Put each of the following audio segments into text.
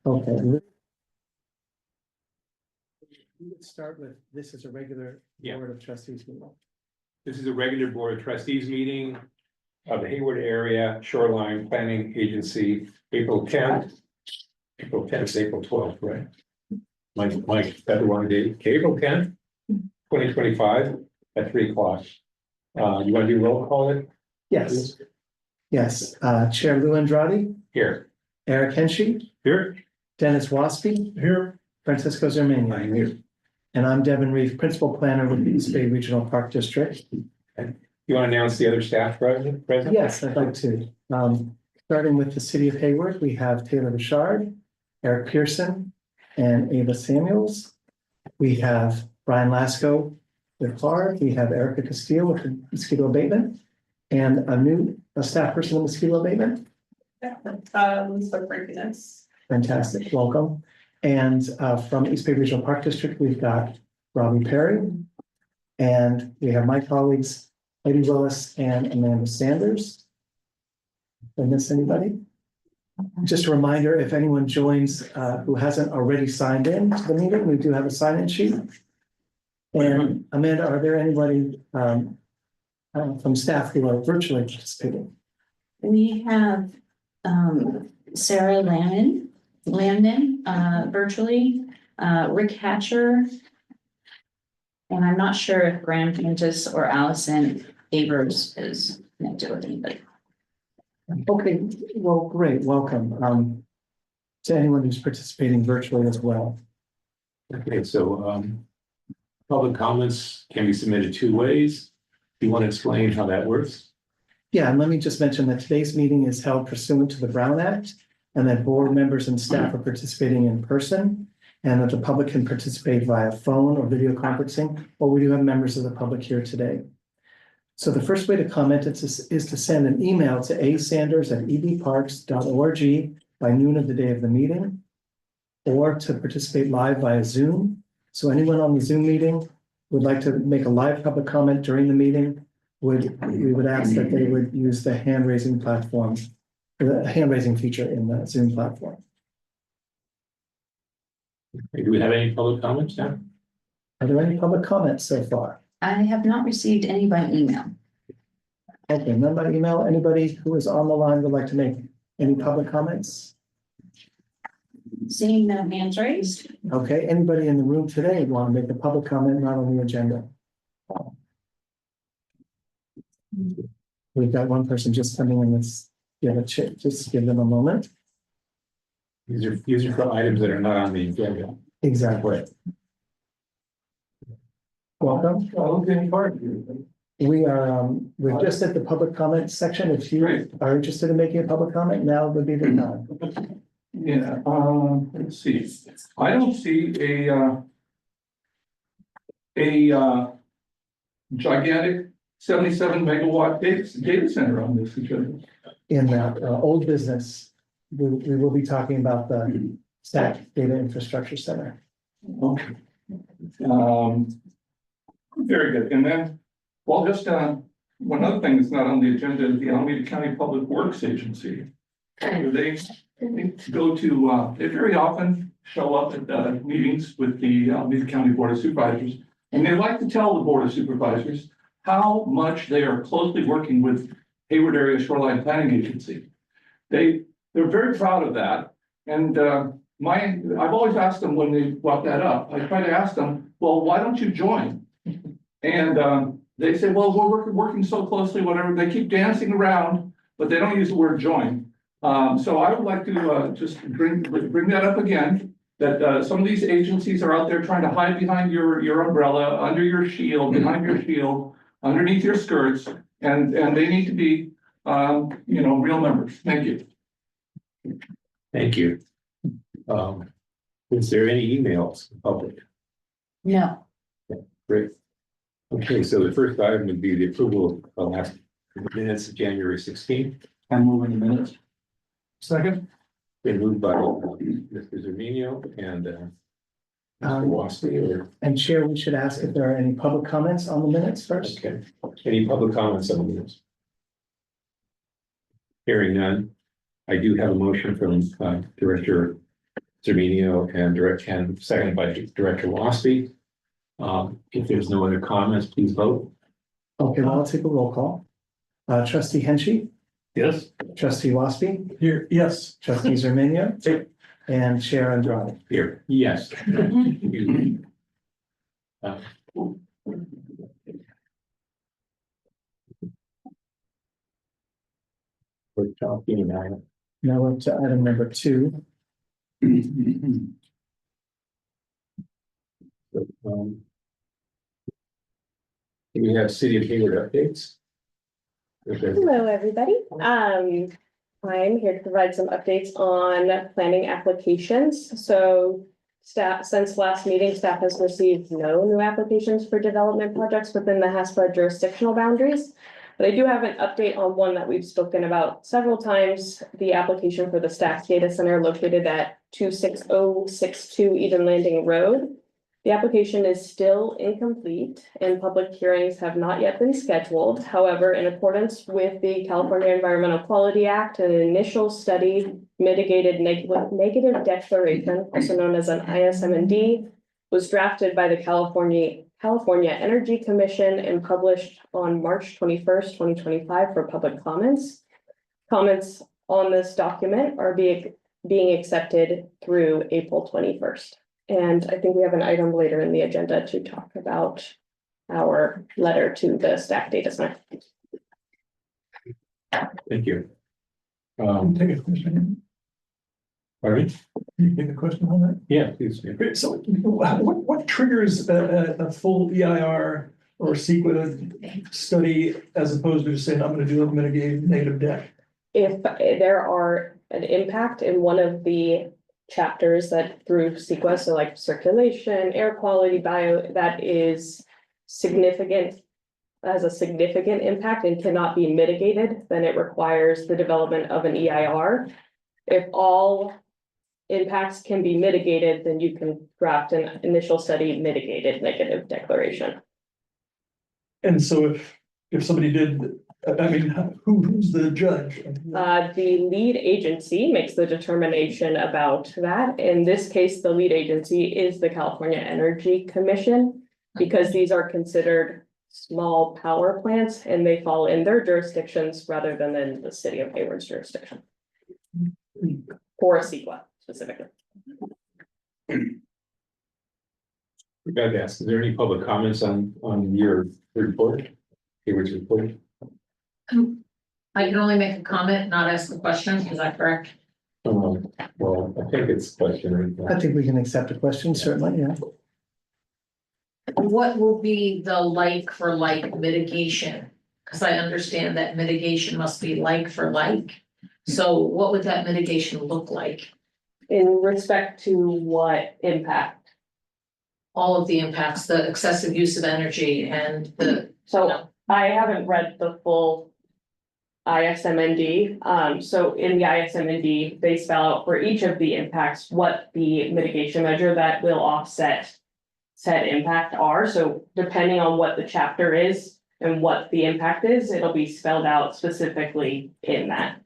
Okay. We would start with, this is a regular Yeah. Board of Trustees meeting. This is a regular Board of Trustees meeting of the Hayward Area Shoreline Planning Agency, April 10th. April 10th, April 12th, right? Mike, that's the wrong date. Okay, April 10th, 2025 at 3 o'clock. You want to do roll call it? Yes, yes, Chair Lou Andrade, Here. Eric Henshey, Here. Dennis Waspy, Here. Francisco Zermania. I'm here. And I'm Devin Reeve, Principal Planner with the East Bay Regional Park District. You want to announce the other staff present? Yes, I'd like to. Starting with the City of Hayward, we have Taylor Richard, Eric Pearson, and Ava Samuels. We have Brian Lasco with FAR. We have Erica Castillo with the mosquito abatement, and a staff person in mosquito abatement. Lisa Frankiness. Fantastic, welcome. And from East Bay Regional Park District, we've got Robbie Perry. And we have my colleagues, Lady Willis and Amanda Sanders. Did I miss anybody? Just a reminder, if anyone joins who hasn't already signed in to the meeting, we do have a sign-in sheet. And Amanda, are there anybody from staff who are virtually participating? We have Sarah Landman virtually, Rick Hatcher. And I'm not sure if Graham Pintus or Allison Avers is connected with anybody. Okay, well, great, welcome to anyone who's participating virtually as well. Okay, so public comments can be submitted 2 ways. Do you want to explain how that works? Yeah, and let me just mention that today's meeting is held pursuant to the Brown Act, and that board members and staff are participating in person, and that the public can participate via phone or video conferencing, or we do have members of the public here today. So the first way to comment is to send an email to asanders@edparks.org by noon of the day of the meeting, or to participate live via Zoom. So anyone on the Zoom meeting would like to make a live public comment during the meeting, we would ask that they would use the hand raising platform, the hand raising feature in the Zoom platform. Do we have any public comments now? Are there any public comments so far? I have not received any by email. Okay, none by email. Anybody who is on the line would like to make any public comments? Seeing no hands raised. Okay, anybody in the room today want to make a public comment not on the agenda? We've got one person just coming in. Let's give just give them a moment. These are for items that are not on the agenda. Exactly. Welcome. We're just at the public comment section. If you are interested in making a public comment, now would be the time. Yeah, let's see. I don't see a gigantic 77 megawatt data center on this agenda. In that old business, we will be talking about the STAC Data Infrastructure Center. Okay. Very good. And then, well, just one other thing that's not on the agenda is the Alameda County Public Works Agency. They go to, they very often show up at meetings with the Alameda County Board of Supervisors, and they like to tell the Board of Supervisors how much they are closely working with Hayward Area Shoreline Planning Agency. They're very proud of that, and I've always asked them when they brought that up. I try to ask them, well, why don't you join? And they say, well, we're working so closely, whatever. They keep dancing around, but they don't use the word join. So I would like to just bring that up again, that some of these agencies are out there trying to hide behind your umbrella, under your shield, behind your shield, underneath your skirts, and they need to be, real members. Thank you. Thank you. Is there any emails public? No. Great. Okay, so the first item would be the approval of last minutes of January 16th. I'm moving the minutes. Second. Been moved by Mr. Zermino and Mr. Wasley. And Chair, we should ask if there are any public comments on the minutes first. Okay. Any public comments on the minutes? Hearing none. I do have a motion from Director Zerminio and seconded by Director Waspy. If there's no other comments, please vote. Okay, well, I'll take a roll call. Trustee Henchy, Yes. trustee Waspy, Here, yes. trustee Zerminio, Here. and Chair Andrade. Here, yes. Uh, We're talking now. Now we're up to item number 2. Um, We have City of Hayward updates. Okay. Hello, everybody. I'm here to provide some updates on planning applications. So staff, since last meeting, staff has received no new applications for development projects within the HASPA jurisdictional boundaries. But I do have an update on one that we've spoken about several times, the application for the Stacks Data Center located at 26062 Eden Landing Road. The application is still incomplete and public hearings have not yet been scheduled. However, in accordance with the California Environmental Quality Act, an initial study mitigated negative declaration, also known as an ISMND, was drafted by the California Energy Commission and published on March 21st, 2025 for public comments. Comments on this document are being accepted through April 21st. And I think we have an item later in the agenda to talk about our letter to the Stack Data Center. Thank you. Take a question. Pardon me? Can you take a question on that? Yeah, please. Yeah. Great, so what triggers a full EIR or CEQA study as opposed to just saying, I'm gonna do a mitigated negative deck? If there are an impact in one of the chapters that through CEQA, so like circulation, air quality, bio, that is significant, has a significant impact and cannot be mitigated, then it requires the development of an EIR. If all impacts can be mitigated, then you can draft an initial study mitigated negative declaration. And so if somebody did, I mean, who's the judge? The lead agency makes the determination about that. In this case, the lead agency is the California Energy Commission, because these are considered small power plants and they fall in their jurisdictions rather than in the city of Hayward's jurisdiction. For a CEQA specifically. Forgot to ask, is there any public comments on your report? Hayward's report? I can only make a comment, not ask a question, is that correct? Well, I think it's question. I think we can accept a question, certainly, yeah. What will be the like for like mitigation? Because I understand that mitigation must be like for like. So what would that mitigation look like? In respect to what impact? All of the impacts, the excessive use of energy and the, So I haven't read the full ISMND. So in the ISMND, they spell out for each of the impacts, what the mitigation measure that will offset said impact are. So depending on what the chapter is and what the impact is, it'll be spelled out specifically in that.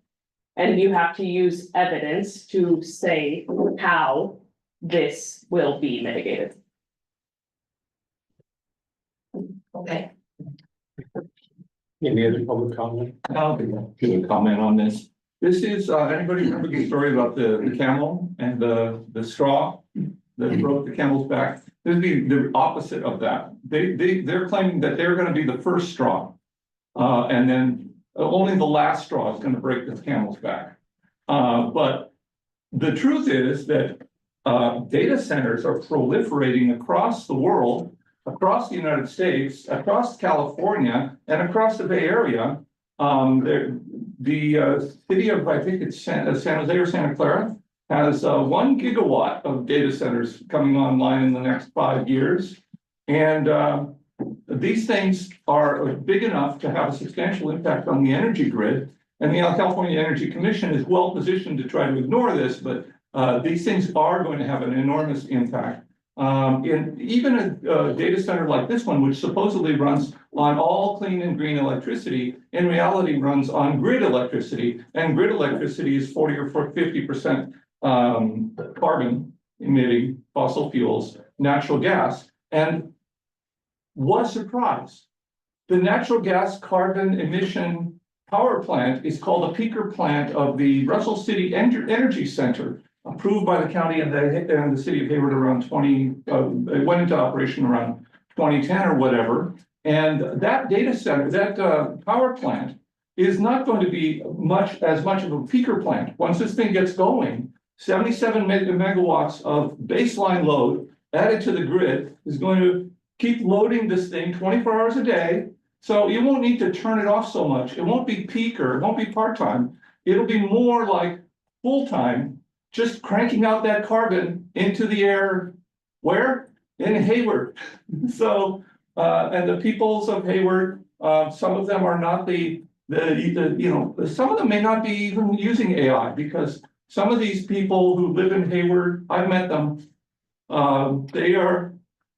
And you have to use evidence to say how this will be mitigated. okay, Any other public comment? I'll give a comment on this. This is, anybody remember the story about the camel and the straw that broke the camel's back? This would be the opposite of that. They're claiming that they're gonna be the first straw. And then only the last straw is gonna break this camel's back. But the truth is that data centers are proliferating across the world, across the United States, across California, and across the Bay Area. The city of, I think it's San Jose or Santa Clara, has 1 gigawatt of data centers coming online in the next 5 years. And these things are big enough to have a substantial impact on the energy grid. And the California Energy Commission is well positioned to try to ignore this, but these things are going to have an enormous impact. In even a data center like this one, which supposedly runs on all clean and green electricity, in reality runs on grid electricity, and grid electricity is 40 or 50% carbon. emitting fossil fuels, natural gas, and was surprised. The natural gas carbon emission power plant is called a peaker plant of the Russell City Energy Center, approved by the county and the city of Hayward around it went into operation around 2010 or whatever. And that data center, that power plant is not going to be as much of a peaker plant. Once this thing gets going, 77 megawatts of baseline load added to the grid is going to keep loading this thing 24 hours a day. So you won't need to turn it off so much. It won't be peaker, it won't be part-time. It'll be more like full-time, just cranking out that carbon into the air. Where? In Hayward. So, and the peoples of Hayward, some of them are not some of them may not be even using AI, because some of these people who live in Hayward, I've met them. They're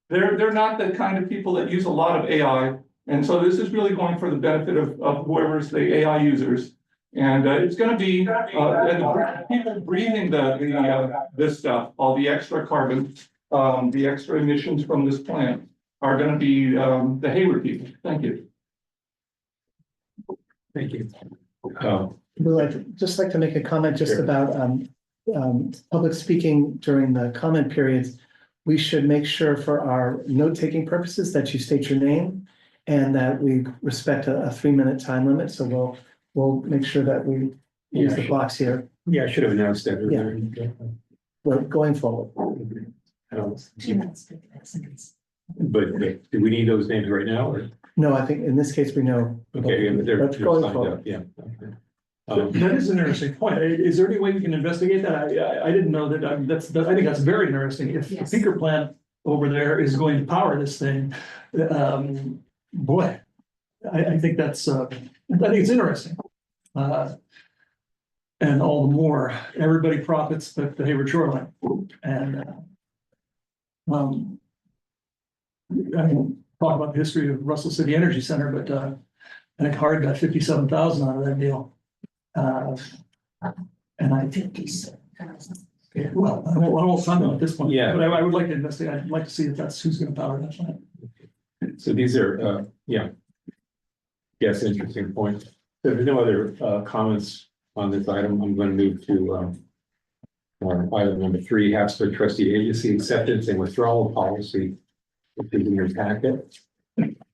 not the kind of people that use a lot of AI. And so this is really going for the benefit of whoever's the AI users. And it's going to be and the people breathing this stuff, all the extra carbon, the extra emissions from this plant are going to be the Hayward people. Thank you. Thank you. I'd just like to make a comment just Sure. about public speaking during the comment periods. We should make sure for our note-taking purposes that you state your name and that we respect a 3-minute time limit. So we'll make sure that we use Yeah, the sure. blocks here. Yeah, I should have announced that earlier. We're going forward. But do we need those names right now, or? No, I think in this case, we know. Okay, yeah, but they're But going signed forward. up, yeah. Okay. That is an interesting point. Is there any way we can investigate that? I didn't know that. I think that's very interesting. If the Yes. peaker plant over there is going to power this thing, boy, I think that's, I think it's interesting. And all the more, everybody profits but the Hayward shoreline. And, I mean, talk about the history of Russell City Energy Center, but, I think Hard got 57,000 out of that deal. And I think yeah, well, I won't comment at this point. Yeah. But I would like to investigate. I'd like to see if that's who's gonna power that plant. So these are, yeah. Yes, interesting point. So if there's no other comments on this item, I'm going to move to item number 3, HASPA trustee agency acceptance and withdrawal policy. Which is in your packet.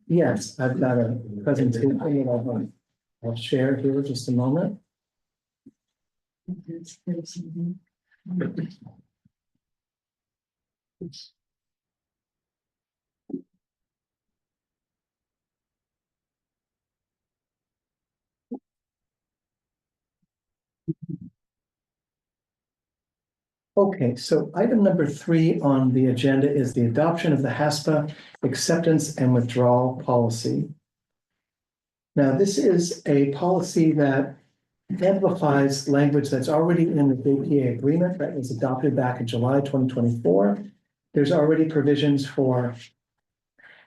Yes, I've got a presentation that I'll share here just a moment. Okay, so item number 3 on the agenda is the adoption of the HASPA acceptance and withdrawal policy. Now, this is a policy that amplifies language that's already in the JPA agreement that was adopted back in July 2024. There's already provisions for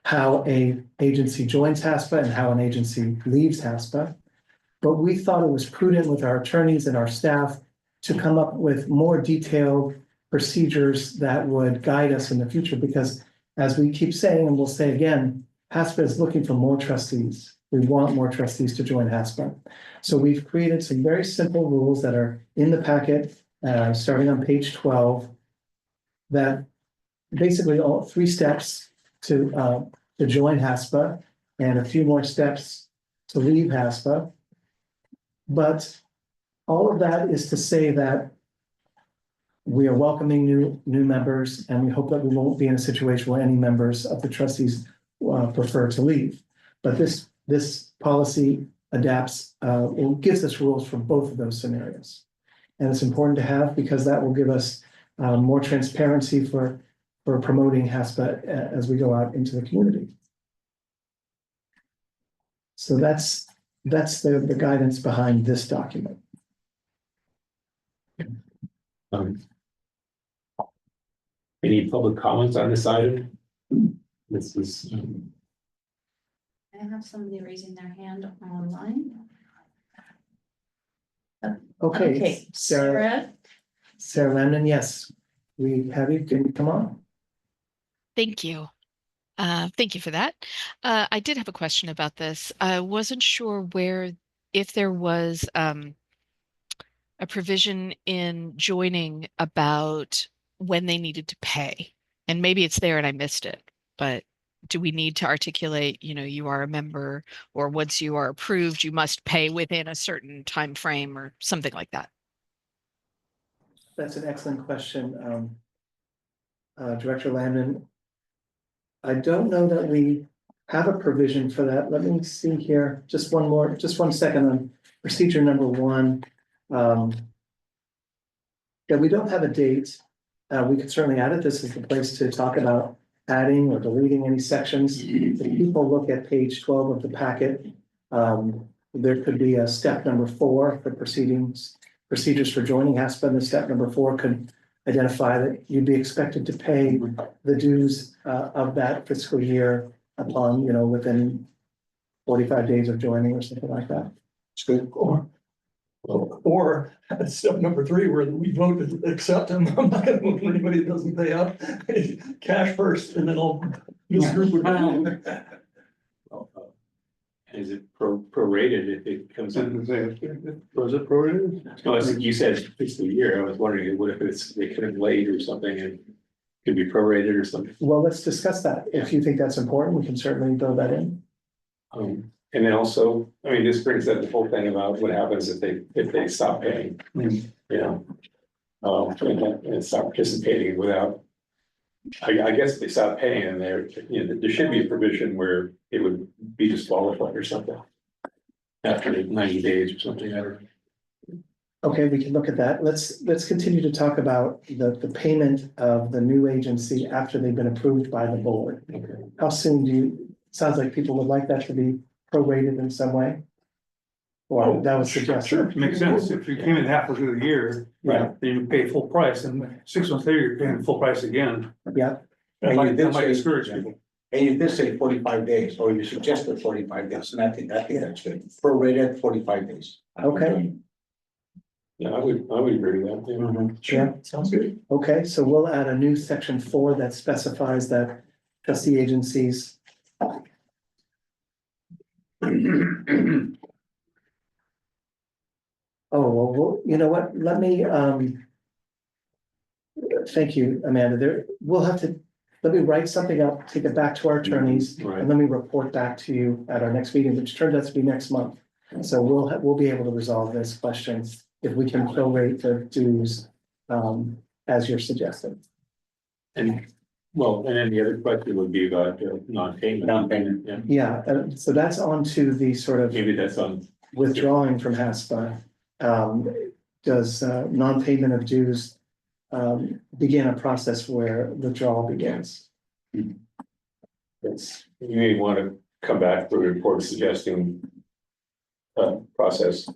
how an agency joins HASPA and how an agency leaves HASPA. But we thought it was prudent with our attorneys and our staff to come up with more detailed procedures that would guide us in the future, because as we keep saying, and we'll say again, HASPA is looking for more trustees. We want more trustees to join HASPA. So we've created some very simple rules that are in the packet, starting on page 12, that basically all 3 steps to join HASPA and a few more steps to leave HASPA. But all of that is to say that we are welcoming new members, and we hope that we won't be in a situation where any members of the trustees prefer to leave. But this policy adapts, or gives us rules for both of those scenarios. And it's important to have because that will give us more transparency for promoting HASPA as we go out into the community. So that's the guidance behind this document. Any public comments on this item? This is. I have somebody raising their hand online. Okay, Sarah Lemon, yes. we have you, can you come on? Thank you. Thank you for that. I did have a question about this. I wasn't sure if there was a provision in joining about when they needed to pay. And maybe it's there and I missed it, but do we need to articulate, you are a member, or once you are approved, you must pay within a certain time frame or something like that? That's an excellent question. Director Landon. I don't know that we have a provision for that. Let me see here, just one second on procedure number one. Yeah, we don't have a date. We could certainly add it. This is the place to talk about adding or deleting any sections. If people look at page 12 of the packet, there could be a step number 4 for procedures for joining HASPA, and the step number 4 could identify that you'd be expected to pay the dues of that fiscal year upon, within 45 days of joining or something like that. It's good. Or step number 3, where we vote to accept them. I'm not gonna vote for anybody that doesn't pay up. Cash first, and then this group would. Is it prorated if it comes in? Was it prorated? No, you said fiscal year. I was wondering, what if they could have late or something and could be prorated or something? Well, let's discuss that. If you think that's important, we can certainly build that in. And then also, this brings up the whole thing about what happens if they stop paying, and stop participating without. I guess if they stop paying, and there should be a provision where it would be disqualified or something. After 90 days or something. Okay, we can look at that. Let's continue to talk about the payment of the new agency after they've been approved by the board. Okay. How soon sounds like people would like that to be prorated in some way? Or that was suggested. Sure, makes sense. If you came in halfway through the year, Right. then you pay full price, and 6 months later, you're paying full price again. Yeah, That might discourage people. And you did say 45 days, or you suggested 45 days, and I think that's good. Prorated 45 days. Okay. Yeah, I would agree with that. Yeah. Sounds good. Okay, so we'll add a new section 4 that specifies that trustee agencies. Oh, well, you know what, let me, thank you, Amanda, let me write something up, take it back to our attorneys, Right. and let me report back to you at our next meeting, which turns out to be next month. So we'll be able to resolve this question if we can prorate the dues, as you're suggesting. And then the other question would be about non-payment. Non-payment. Yeah, Yeah, so that's on to the sort of maybe that's on. withdrawing from HASPA. Does non-payment of dues begin a process where withdrawal begins? You may want to come back for a report suggesting. Process,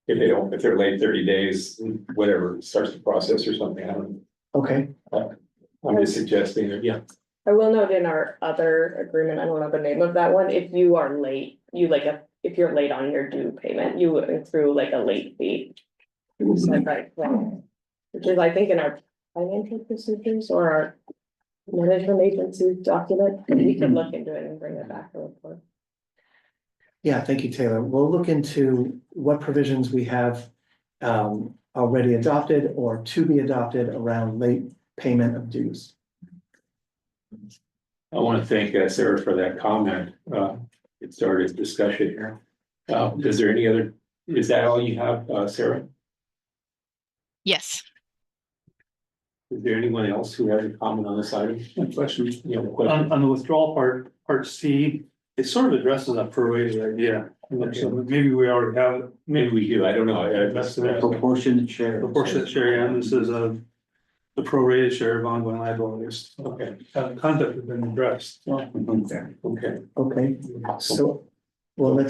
if they're late 30 days, whatever, starts the process or something, I don't know. Okay, I'm just suggesting that, yeah. I will note in our other agreement, I don't know the name of that one, if you are late, if you're late on your due payment, you accrue like a late fee. You said right, which is, I think, in our financial procedures or our management agency document, we can look into it and bring it back to report. yeah, thank you, Taylor. We'll look into what provisions we have already adopted or to be adopted around late payment of dues. I want to thank Sarah for that comment. It started a discussion here. Is that all you have, Sarah? Yes. Is there anyone else who has a comment on this item? Question. You have a question? On the withdrawal part C, it sort of addresses that prorated idea. So maybe we already have it. Maybe we do, I don't know. That's the Proportionate share. proportionate share, and this is the prorated share of ongoing liabilities. Okay, Conduct has been addressed. okay. Okay, so, well, I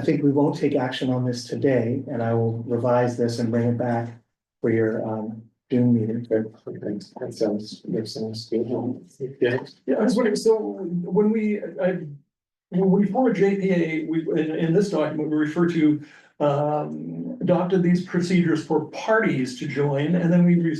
think we won't take action on this today, and I will revise this and bring it back for your June meeting. Okay, that sounds good. Yeah. Yeah, I was wondering, so when we forward JPA, in this document, we refer to adopted these procedures for parties to join, and then we we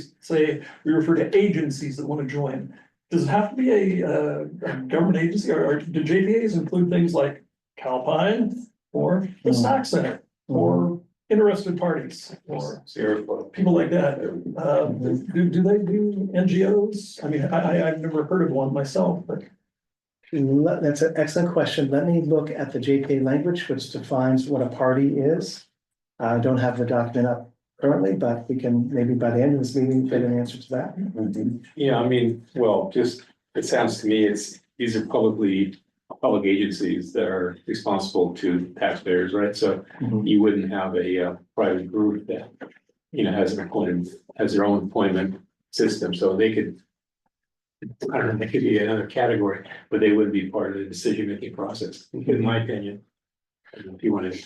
refer to agencies that want to join. Does it have to be a government agency, or do JPAs include things like Calpine or the SAC Center or interested parties or Sierra Club. people like that? Do they do NGOs? I mean, I've never heard of one myself, but. That's an excellent question. Let me look at the JPA language, which defines what a party is. I don't have the document up currently, but we can maybe by the end of this meeting get an answer to that. Yeah, I mean, well, just, it sounds to me, these are public agencies that are responsible to taxpayers, right? So you wouldn't have a private group that, has their own appointment system, so they could. I don't know, they could be another category, but they would be part of the decision-making process, in my opinion. I don't know if you want to.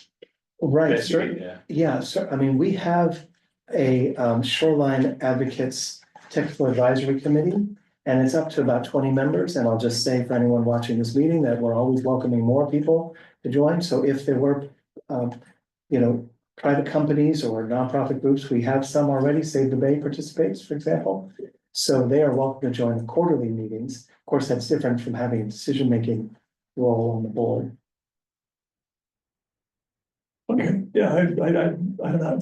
Right, sure. Yeah, so I mean, we have a shoreline advocates technical advisory committee. And it's up to about 20 members. And I'll just say for anyone watching this meeting that we're always welcoming more people to join. So if there were, private companies or nonprofit groups, we have some already. Save the Bay participates, for example. So they are welcome to join the quarterly meetings. Of course, that's different from having a decision-making role on the board. Okay, yeah, I don't know,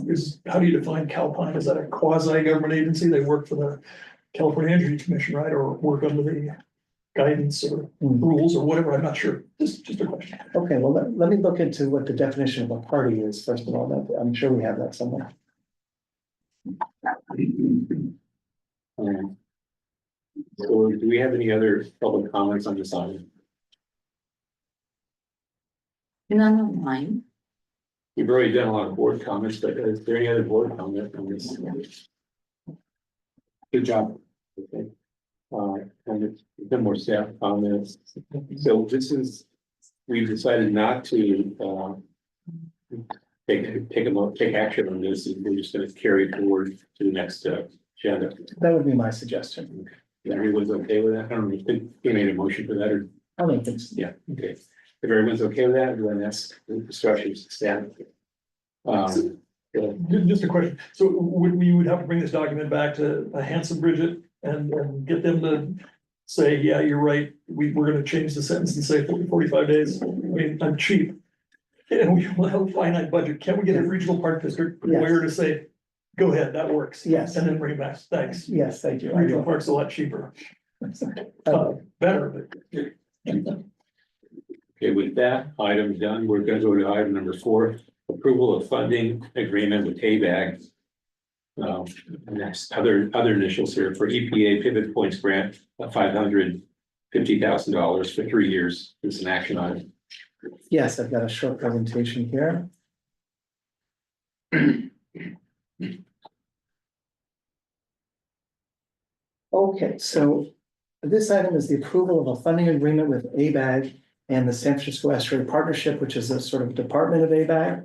how do you define Calpine? Is that a quasi-government agency? They work for the California Energy Commission, right, or work under the guidance or rules or whatever, I'm not sure, just a question. Okay, well, let me look into what the definition of a party is, first of all. I'm sure we have that somewhere. So do we have any other public comments on this item? None of mine. We've already done a lot of board comments, but is there any other board comment on this? Good job. Okay. And it's been more staff comments. So we've decided not to take action on this. We're just going to carry it forward to the next agenda. That would be my suggestion. Everyone's okay with that? I don't know if you made a motion for that or. I don't think so. Yeah, okay. If everyone's okay with that, then that's the instructions to stand. Just a question, so we would have to bring this document back to Hanson Bridget and get them to say, yeah, you're right, we're gonna change the sentence and say 45 days, I mean, I'm cheap. And we will have a finite budget, can we get a regional park district lawyer to say, go ahead, that works? Yes. And then bring it back, thanks. Yes, thank you. Regional park's a lot cheaper. Better, but. Okay, with that item done, we're gonna go to item number 4, approval of funding agreement with ABAG. Next, other initials here for EPA Pivot Points grant of $550,000 for 3 years. It's an action item. Yes, I've got a short presentation here. Okay, so this item is the approval of a funding agreement with ABAG and the San Francisco Estuary Partnership, which is a sort of department of ABAG,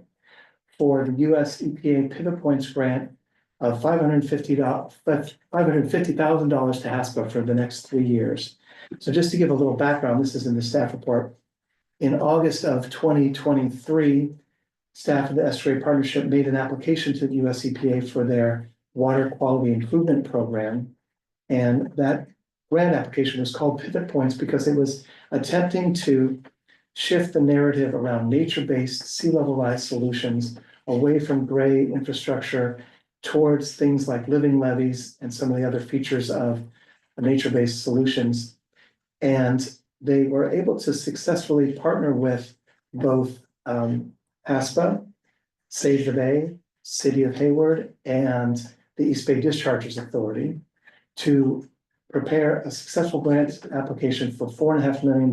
for the US EPA Pivot Points grant of $550,000 to HASPA for the next 3 years. So just to give a little background, this is in the staff report. In August of 2023, staff of the Estuary Partnership made an application to the US EPA for their water quality improvement program. And that grant application was called Pivot Points because it was attempting to shift the narrative around nature-based sea level rise solutions away from gray infrastructure towards things like living levees and some of the other features of nature-based solutions. And they were able to successfully partner with both HASPA, Save the Bay, City of Hayward, and the East Bay Dischargers Authority to prepare a successful grant application for $4.5 million.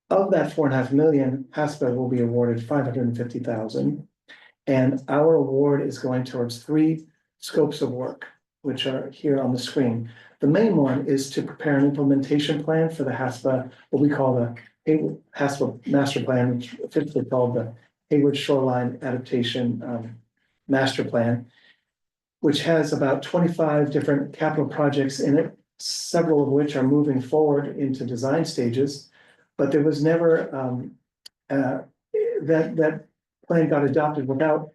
Of that $4.5 million, HASPA will be awarded $550,000. And our award is going towards 3 scopes of work, which are here on the screen. The main one is to prepare an implementation plan for the HASPA, what we call the HASPA Master Plan, which officially called the Hayward Shoreline Adaptation Master Plan, which has about 25 different capital projects in it, several of which are moving forward into design stages. But there was never, that plan got adopted without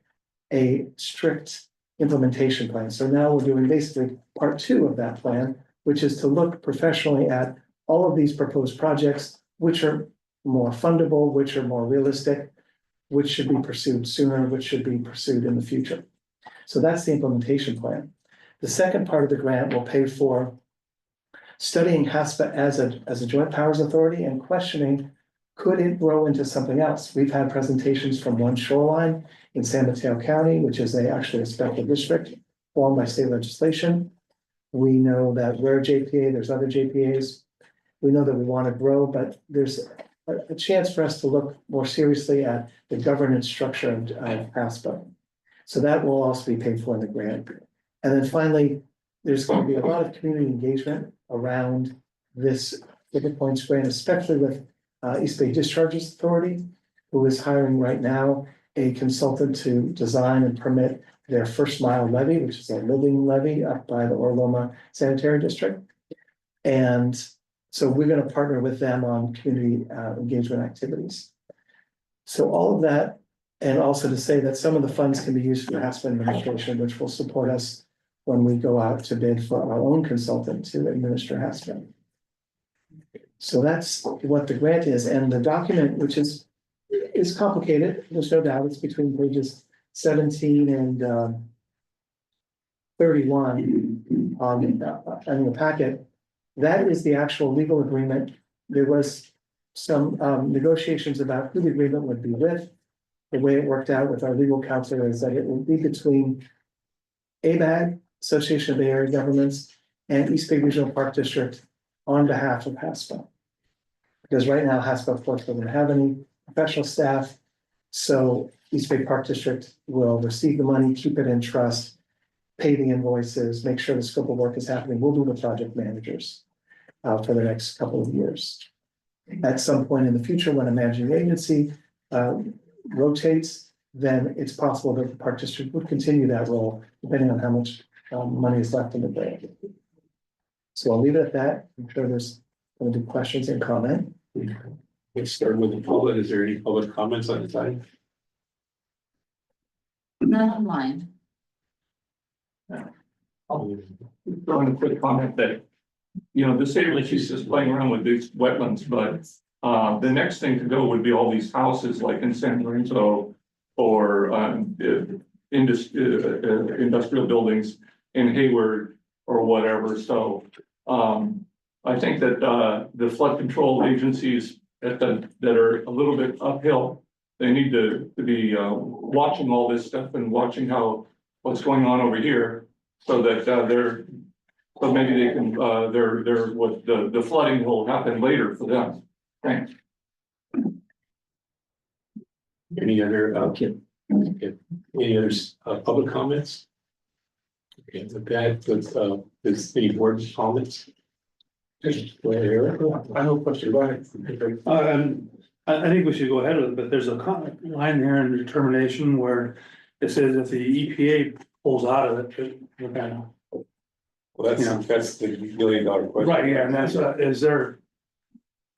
a strict implementation plan. So now we're doing basically part 2 of that plan, which is to look professionally at all of these proposed projects, which are more fundable, which are more realistic, which should be pursued sooner, which should be pursued in the future. So that's the implementation plan. The second part of the grant will pay for studying HASPA as a joint powers authority and questioning, could it grow into something else? We've had presentations from one shoreline in San Mateo County, which is actually a special district formed by state legislation. We know that we're JPA, there's other JPAs. We know that we want to grow, but there's a chance for us to look more seriously at the governance structure of HASPA. So that will also be paid for in the grant. And then finally, there's going to be a lot of community engagement around this Pivot Points grant, especially with East Bay Discharges Authority, who is hiring right now a consultant to design and permit their first mile levee, which is a living levee up by the Orloma Sanitary District. And so we're going to partner with them on community engagement activities. So all of that, and also to say that some of the funds can be used for HASPA administration, which will support us when we go out to bid for our own consultant to administer HASPA. So that's what the grant is, and the document, which is complicated, there's no doubt, it's between pages 17 and 31 in the packet. That is the actual legal agreement. There was some negotiations about who the agreement would be with. The way it worked out with our legal counsel is that it will be between ABAG, Association of Bay Area Governments, and East Bay Regional Park District on behalf of HASPA. Because right now, HASPA, of course, doesn't have any professional staff. So East Bay Park District will receive the money, keep it in trust, pay the invoices, make sure the scope of work is happening. We'll be the project managers for the next couple of years. At some point in the future, when a managing agency rotates, then it's possible that the Park District would continue that role, depending on how much money is left in the grant. So I'll leave it at that. I'm sure there's going to be questions and comment. Let's start with the public. Is there any public comments on the side? None online. I'll throw in a quick comment that, you know, the state of Lake East is playing around with these wetlands, but the next thing to go would be all these houses like in San Lorenzo or industrial buildings in Hayward or whatever. So I think that the flood control agencies that are a little bit uphill, they need to be watching all this stuff and watching what's going on over here, so that so maybe they can the flooding will happen later for them. Thanks. Any other any other public comments? Okay, with that, with any board comments? I have a question, go ahead. I think we should go ahead with it, but there's a line there in the determination where it says if the EPA pulls out of it, we're gonna. Well, that's the $1 million question. Right, yeah, and that's, is there,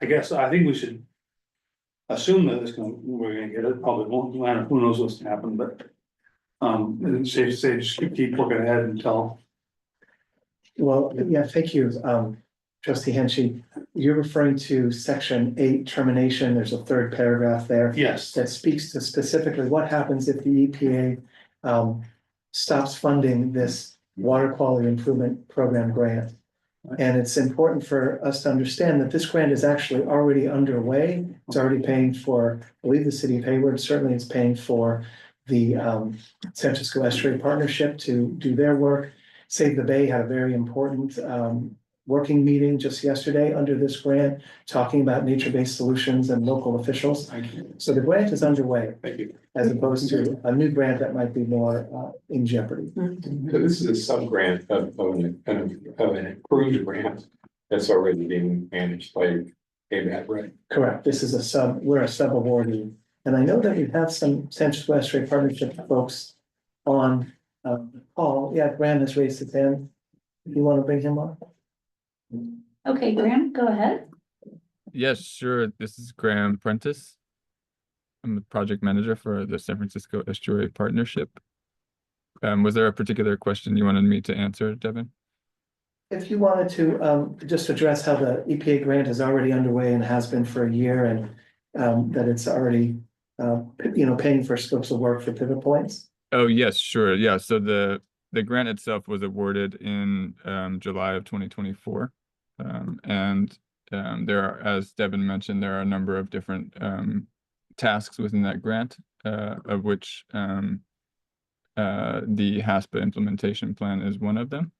I think we should assume that we're gonna get it, probably won't, who knows what's gonna happen, but it's safe to say, just keep looking ahead until. Well, yeah, thank you, Trustee Henchy. You're referring to section 8 termination. There's a third paragraph there. Yes. That speaks to specifically what happens if the EPA stops funding this water quality improvement program grant. And it's important for us to understand that this grant is actually already underway. It's already paying for, I believe, the city of Hayward. Certainly it's paying for the San Francisco Estuary Partnership to do their work. Save the Bay had a very important working meeting just yesterday under this grant, talking about nature-based solutions and local officials. So the grant is underway. Thank you. As opposed to a new grant that might be more in jeopardy. So this is a sub-grant of an approved grant that's already being managed by ABAT, right? Correct. This is we're a sub-awardee. And I know that we have some San Francisco Estuary Partnership folks on the call. Yeah, Graham has raised his hand. You want to bring him on? Okay, Graham, go ahead. Yes, sure. This is Graham Prentice. I'm the project manager for the San Francisco Estuary Partnership. Was there a particular question you wanted me to answer, Devin? If you wanted to, just address how the EPA grant is already underway and has been for a year and, that it's already, paying for scopes of work for pivot points. Oh, yes, sure. Yeah, so the grant itself was awarded in July of 2024. There are, as Devin mentioned, there are a number of different tasks within that grant, of which the HASPA implementation plan is one of them.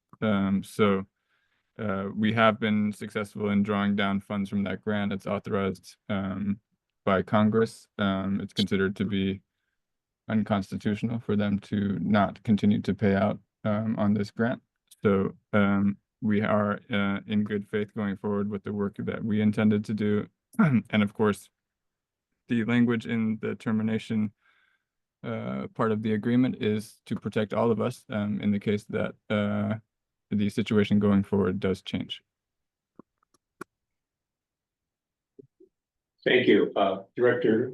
We have been successful in drawing down funds from that grant. It's authorized by Congress. It's considered to be unconstitutional for them to not continue to pay out on this grant. So we are in good faith going forward with the work that we intended to do. And of course, the language in the termination part of the agreement is to protect all of us in the case that the situation going forward does change. Thank you, Director,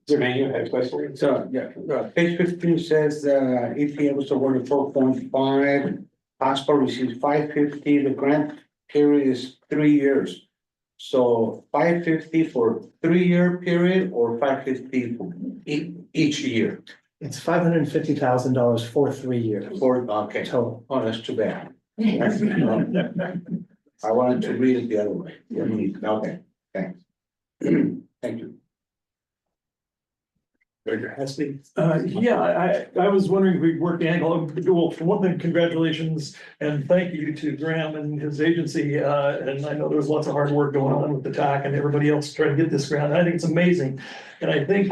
Zermaine, had a question? So, yeah, page 15 says, EPA was awarded 4.5, HASPA received 550, the grant period is 3 years. So 550 for 3-year period or 550 for each year? It's $550,000 for 3 years. Okay. Total. Oh, that's too bad. I wanted to read it the other way. Okay, thanks. Thank you. Director Hesby? Yeah, I was wondering if we could work the angle, well, for one thing, congratulations and thank you to Graham and his agency. And I know there's lots of hard work going on with the TAC and everybody else trying to get this grant. I think it's amazing. And I think,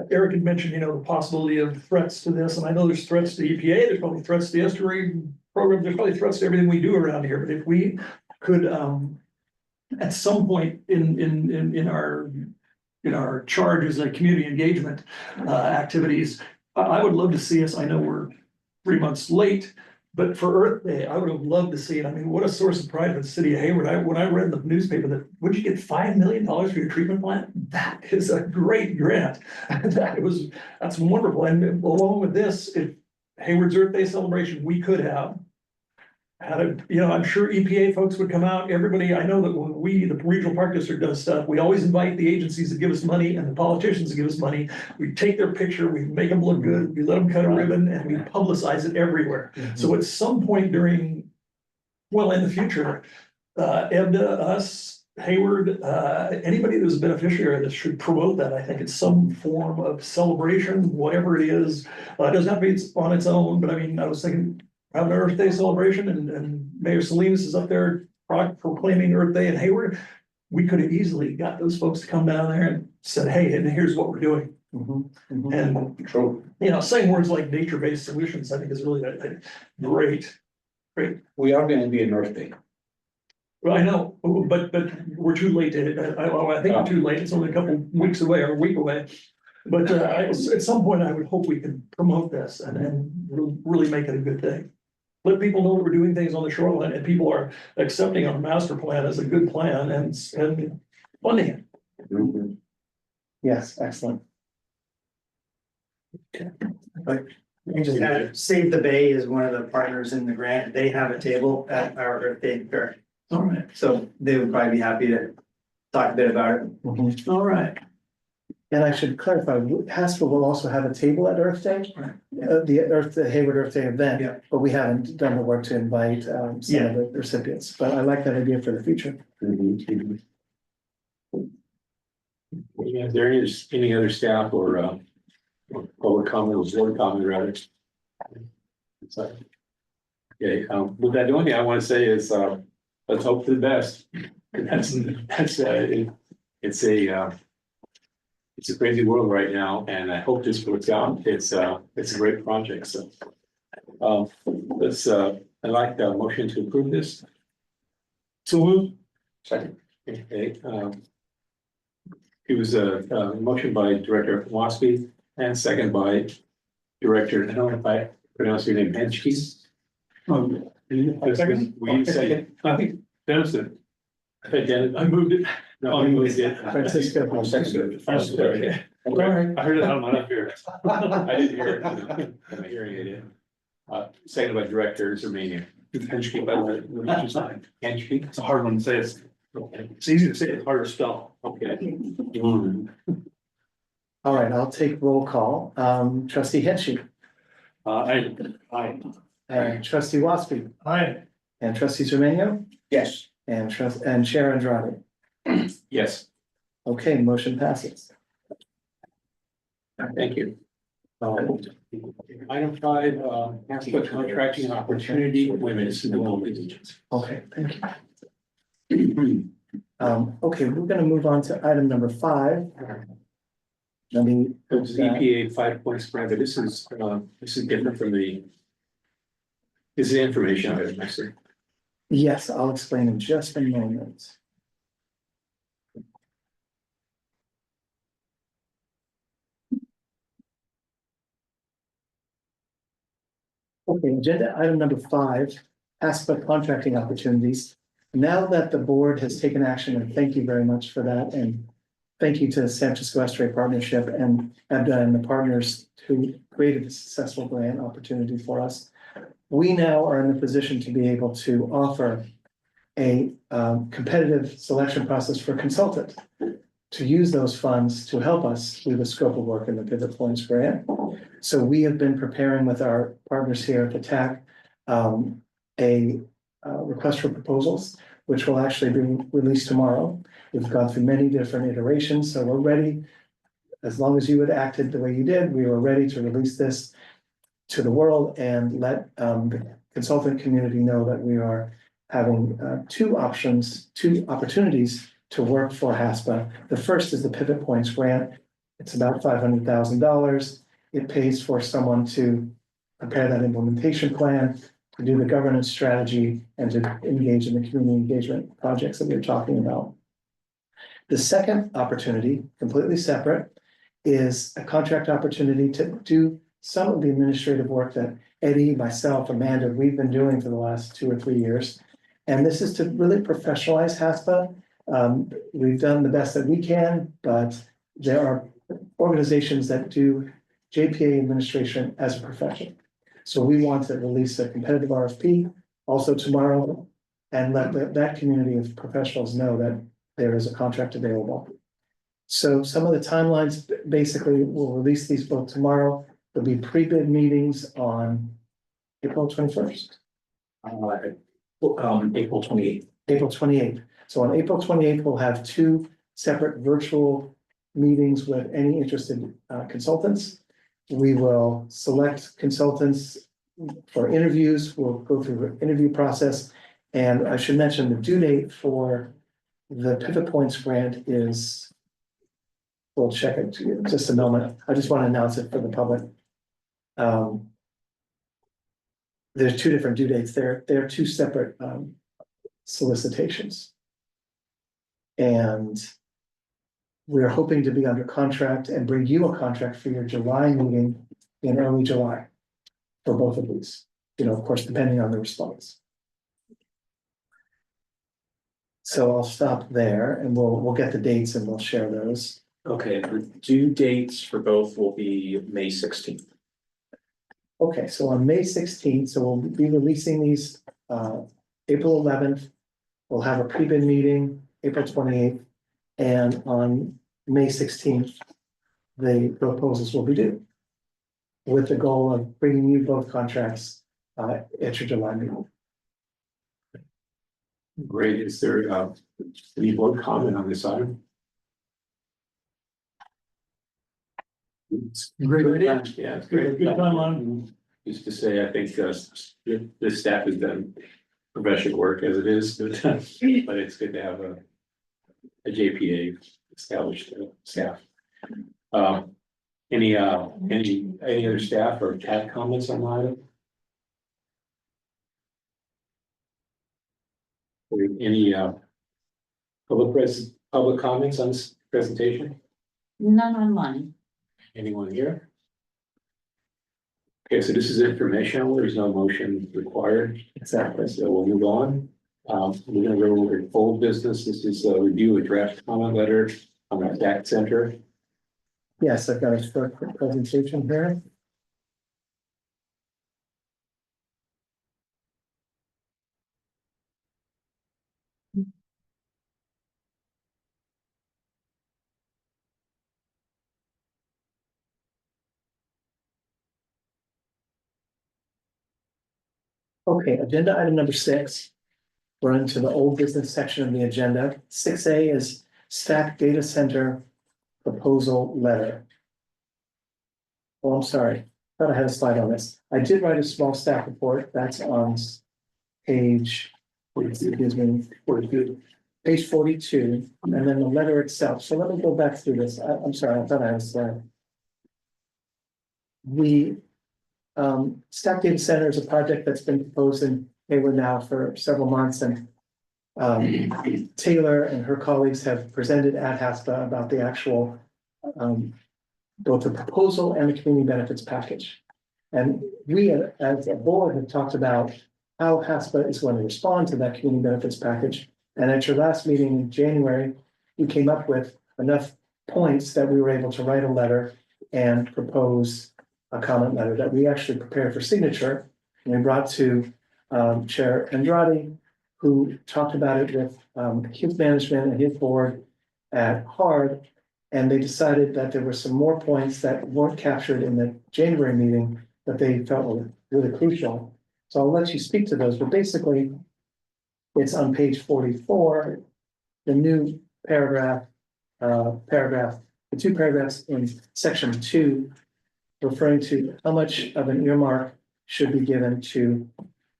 Eric had mentioned, the possibility of threats to this, and I know there's threats to EPA, there's probably threats to the estuary program, there's probably threats to everything we do around here, but if we could, at some point in our charge as a community engagement activities, I would love to see us, I know we're 3 months late, but for Earth Day, I would have loved to see it. I mean, what a source of pride for the city of Hayward. When I read in the newspaper that, would you get $5 million for your treatment plant? That is a great grant. That's wonderful. And along with this, if Hayward's Earth Day celebration, we could have had I'm sure EPA folks would come out, everybody, I know that when the regional park district does stuff, we always invite the agencies that give us money and the politicians that give us money. We take their picture, we make them look good, we let them cut a ribbon and we publicize it everywhere. So at some point in the future, EBDA, us, Hayward, anybody that's a beneficiary of this should promote that. I think it's some form of celebration, whatever it is. It doesn't have to be on its own, but I mean, I was thinking, having an Earth Day celebration and Mayor Salinas is up there proclaiming Earth Day in Hayward. We could have easily got those folks to come down there and said, hey, and here's what we're doing. And, saying words like nature-based solutions, I think is really great. We are going to be an Earth Day. Well, I know, but we're too late I think we're too late. It's only a couple weeks away or a week away. But at some point, I would hope we can promote this and really make it a good thing. Let people know that we're doing things on the shoreline and people are accepting our master plan as a good plan and funding it. Yes, excellent. We just had Save the Bay is one of the partners in the grant. They have a table at our Earth Day fair. All right. So they would probably be happy to talk a bit about it. All right. And I should clarify, HASPA will also have a table at Earth Day, the Hayward Earth Day event, Yeah. but we haven't done the work to invite some of the recipients, but I like that idea for the future. Is there any other staff or public comment or board comment rather? Okay, with that, the only thing I want to say is let's hope for the best. It's a crazy world right now, and I hope this works out. It's a great project. So I'd like a motion to approve this. So move. Second. Okay. It was a motion by Director Waspy and second by Director, I don't know if I pronounce your name, Henschke. Second. Will you say? I think Dennis did. I think Dennis. I moved it. No, he was it. Francisco. Second. Okay. I heard it out of my ears. I didn't hear it. I'm hearing it in. Second by Director Zermania. It's Henschke, by the way, which is fine. Henschke? It's a hard one to say. It's easy to say, it's harder to spell. Okay. All right, I'll take roll call. Trustee Henchy I, and trustee Waspy Hi, and trustee Zermania Yes. and Chair Andrade. Yes, Okay, motion passes. thank you. Item 5, HASPA contracting opportunity. Wait a minute, this is the one with agents. Okay, thank you. Okay, we're gonna move on to item number 5. Let me. It's EPA 5 points grant, but this is different from the. This is the information item, I see. Yes, I'll explain in just a moment. Okay, agenda item number 5, HASPA contracting opportunities. Now that the board has taken action, and thank you very much for that, and thank you to San Francisco Estuary Partnership and EBDA and the partners who created a successful grant opportunity for us. We now are in the position to be able to offer a competitive selection process for consultant to use those funds to help us through the scope of work in the Pivot Points grant. So we have been preparing with our partners here at the TAC a request for proposals, which will actually be released tomorrow. We've gone through many different iterations, so we're ready. As long as you had acted the way you did, we were ready to release this to the world and let the consultant community know that we are having two opportunities to work for HASPA. The first is the Pivot Points grant. It's about $500,000. It pays for someone to prepare that implementation plan, to do the governance strategy, and to engage in the community engagement projects that we're talking about. The second opportunity, completely separate, is a contract opportunity to do some of the administrative work that Eddie, myself, Amanda, we've been doing for the last 2 or 3 years. And this is to really professionalize HASPA. We've done the best that we can, but there are organizations that do JPA administration as a profession. So we want to release a competitive RFP also tomorrow and let that community of professionals know that there is a contract available. So some of the timelines, basically, we'll release these both tomorrow. There'll be pre-bid meetings on April 21st. April 28th. April 28th. So on April 28th, we'll have 2 separate virtual meetings with any interested consultants. We will select consultants for interviews. We'll go through the interview process. And I should mention the due date for the Pivot Points grant is, we'll check it in just a moment. I just want to announce it for the public. There's 2 different due dates. They're 2 separate solicitations. And we're hoping to be under contract and bring you a contract for your July meeting in early July for both of these, of course, depending on the response. So I'll stop there and we'll get the dates and we'll share those. Okay, the due dates for both will be May 16th. Okay, so on May 16th, so we'll be releasing these April 11th. We'll have a pre-bid meeting, April 28th, and on May 16th, the proposals will be due, with the goal of bringing you both contracts at your July meeting. Great. Is there any board comment on this item? It's Great idea. Yeah, it's great. Good timeline. Used to say, I think the staff has done professional work as it is, but it's good to have a JPA established staff. Any other staff or chat comments on the item? Any public comments on this presentation? None online. Anyone here? Okay, so this is informational. There's no motion required. Exactly. So we'll move on. We're gonna go over to old business. This is a review of draft comment letter on our DAC center. Yes, I've got a short presentation here. Okay, agenda item number 6. We're into the old business section of the agenda. 6A is stack data center proposal letter. Oh, I'm sorry. Thought I had a slide on this. I did write a small staff report. That's on page, excuse me, 42. Page 42, and then the letter itself. So let me go back through this. I'm sorry, I thought I had a slide. The stack data center is a project that's been proposed in Hayward now for several months, and Taylor and her colleagues have presented at HASPA about the actual both the proposal and the community benefits package. And we, as a board, have talked about how HASPA is going to respond to that community benefits package. And at your last meeting in January, we came up with enough points that we were able to write a letter and propose a comment letter that we actually prepared for signature. And we brought to Chair Andrade, who talked about it with his management and his board at HARD. And they decided that there were some more points that weren't captured in the January meeting that they felt were really crucial. So I'll let you speak to those, but basically it's on page 44, the new paragraph, the 2 paragraphs in section 2, referring to how much of an earmark should be given to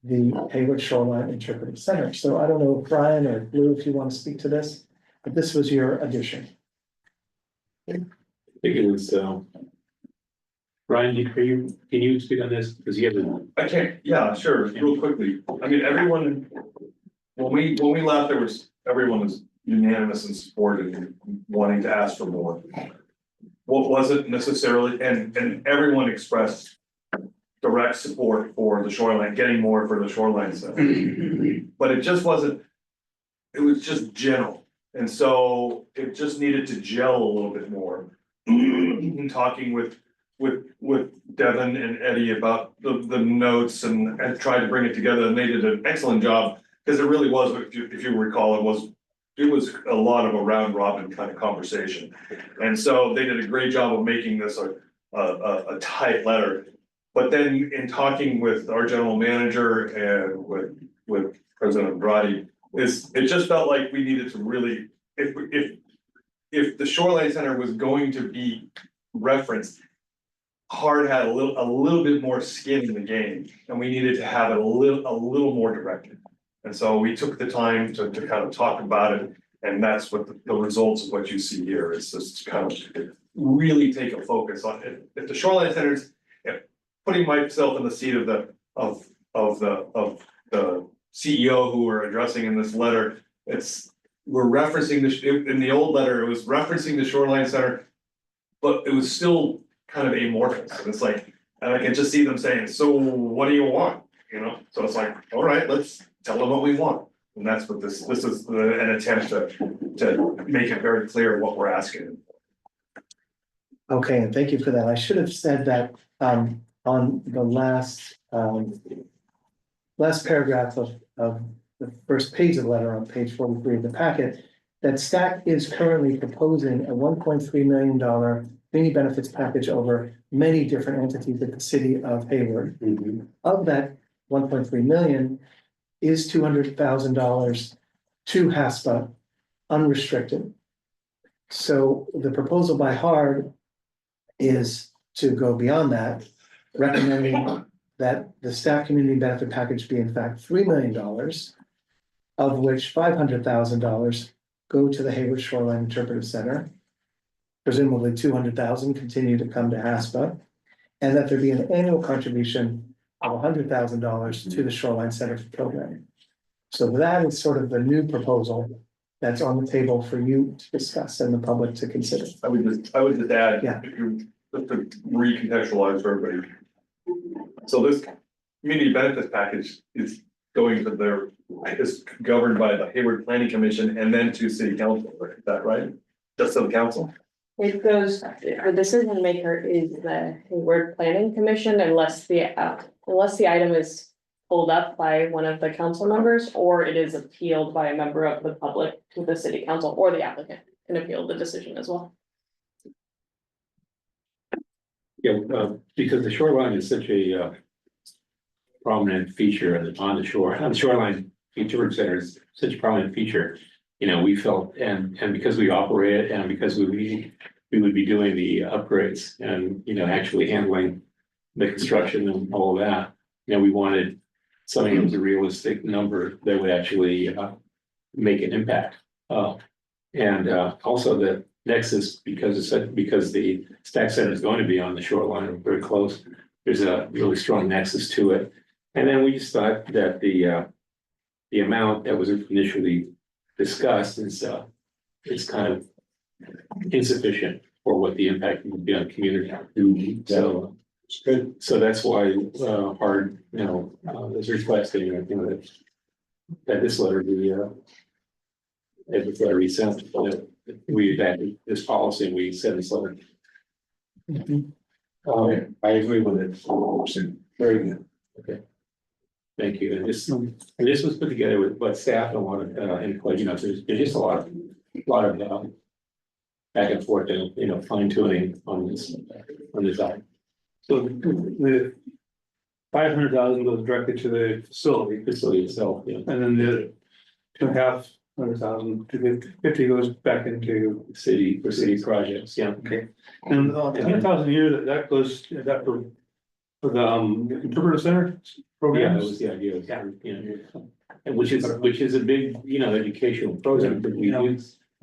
the Hayward Shoreline Interpretive Center. So I don't know, Brian or Lou, if you want to speak to this, but this was your addition. I think it was, Brian, can you speak on this? Because you have the. I can't, yeah, sure, real quickly. I mean, everyone, when we left, everyone was unanimous in support and wanting to ask for more. What wasn't necessarily, and everyone expressed direct support for the shoreline, getting more for the shoreline center. But it just wasn't, it was just general. And so it just needed to gel a little bit more. In talking with Devin and Eddie about the notes and tried to bring it together, and they did an excellent job. Because it really was, if you recall, it was a lot of a round robin kind of conversation. And so they did a great job of making this a tight letter. But then in talking with our general manager and with President Andrade, it just felt like we needed to really, if the Shoreline Center was going to be referenced, HARD had a little bit more skin in the game, and we needed to have it a little more directed. And so we took the time to kind of talk about it, and that's what the results of what you see here is just kind of really take a focus on it. If the Shoreline Center's, putting myself in the seat of the CEO who we're addressing in this letter, we're referencing in the old letter, it was referencing the Shoreline Center, but it was still kind of amorphous. And it's like, and I can just see them saying, so what do you want? You know, so it's like, all right, let's tell them what we want. And that's what this is an attempt to make it very clear what we're asking. Okay, and thank you for that. I should have said that on the last paragraph of the first page of the letter on page 43 of the packet, that STAC is currently proposing a $1.3 million community benefits package over many different entities at the city of Hayward. Of that 1.3 million is $200,000 to HASPA unrestricted. So the proposal by HARD is to go beyond that, recommending that the staff community benefit package be in fact $3 million, of which $500,000 go to the Hayward Shoreline Interpretive Center. Presumably 200,000 continue to come to HASPA, and that there be an annual contribution of $100,000 to the Shoreline Center for programming. So that is sort of the new proposal that's on the table for you to discuss and the public to consider. I would just add, Yeah. if you just to recontextualize for everybody. So this community benefits package is going to is governed by the Hayward Planning Commission and then to City Council, is that right? Just to the council? It goes, the decision maker is the Hayward Planning Commission unless the item is pulled up by one of the council members, or it is appealed by a member of the public to the city council, or the applicant can appeal the decision as well. Yeah, because the shoreline is such a prominent feature on the shore, on the shoreline, tourist center is such a prominent feature. You know, we felt, and because we operate it, and because we would be doing the upgrades and, you know, actually handling the construction and all of that. You know, we wanted something that was a realistic number that would actually make an impact. And also the nexus, because the stack center is going to be on the shoreline, very close. There's a really strong nexus to it. And then we just thought that the amount that was initially discussed is kind of insufficient for what the impact would be on the community. So it's good. So that's why hard, you know, is requesting, you know, that this letter be sent. We adopted this policy and we sent this letter. I agree with it. Very good. Okay. Thank you. And this was put together with what staff and what input, you know, there's just a lot of back and forth and, you know, fine tuning on this item. So the 500,000 goes directly to the facility itself, yeah. and then the 250,000 to 50 goes back into city projects, yeah. Okay. And 10,000 a year, that goes, is that for the interpreter center Yeah, programs? that was the idea, you know, and which is a big, you know, educational program, but we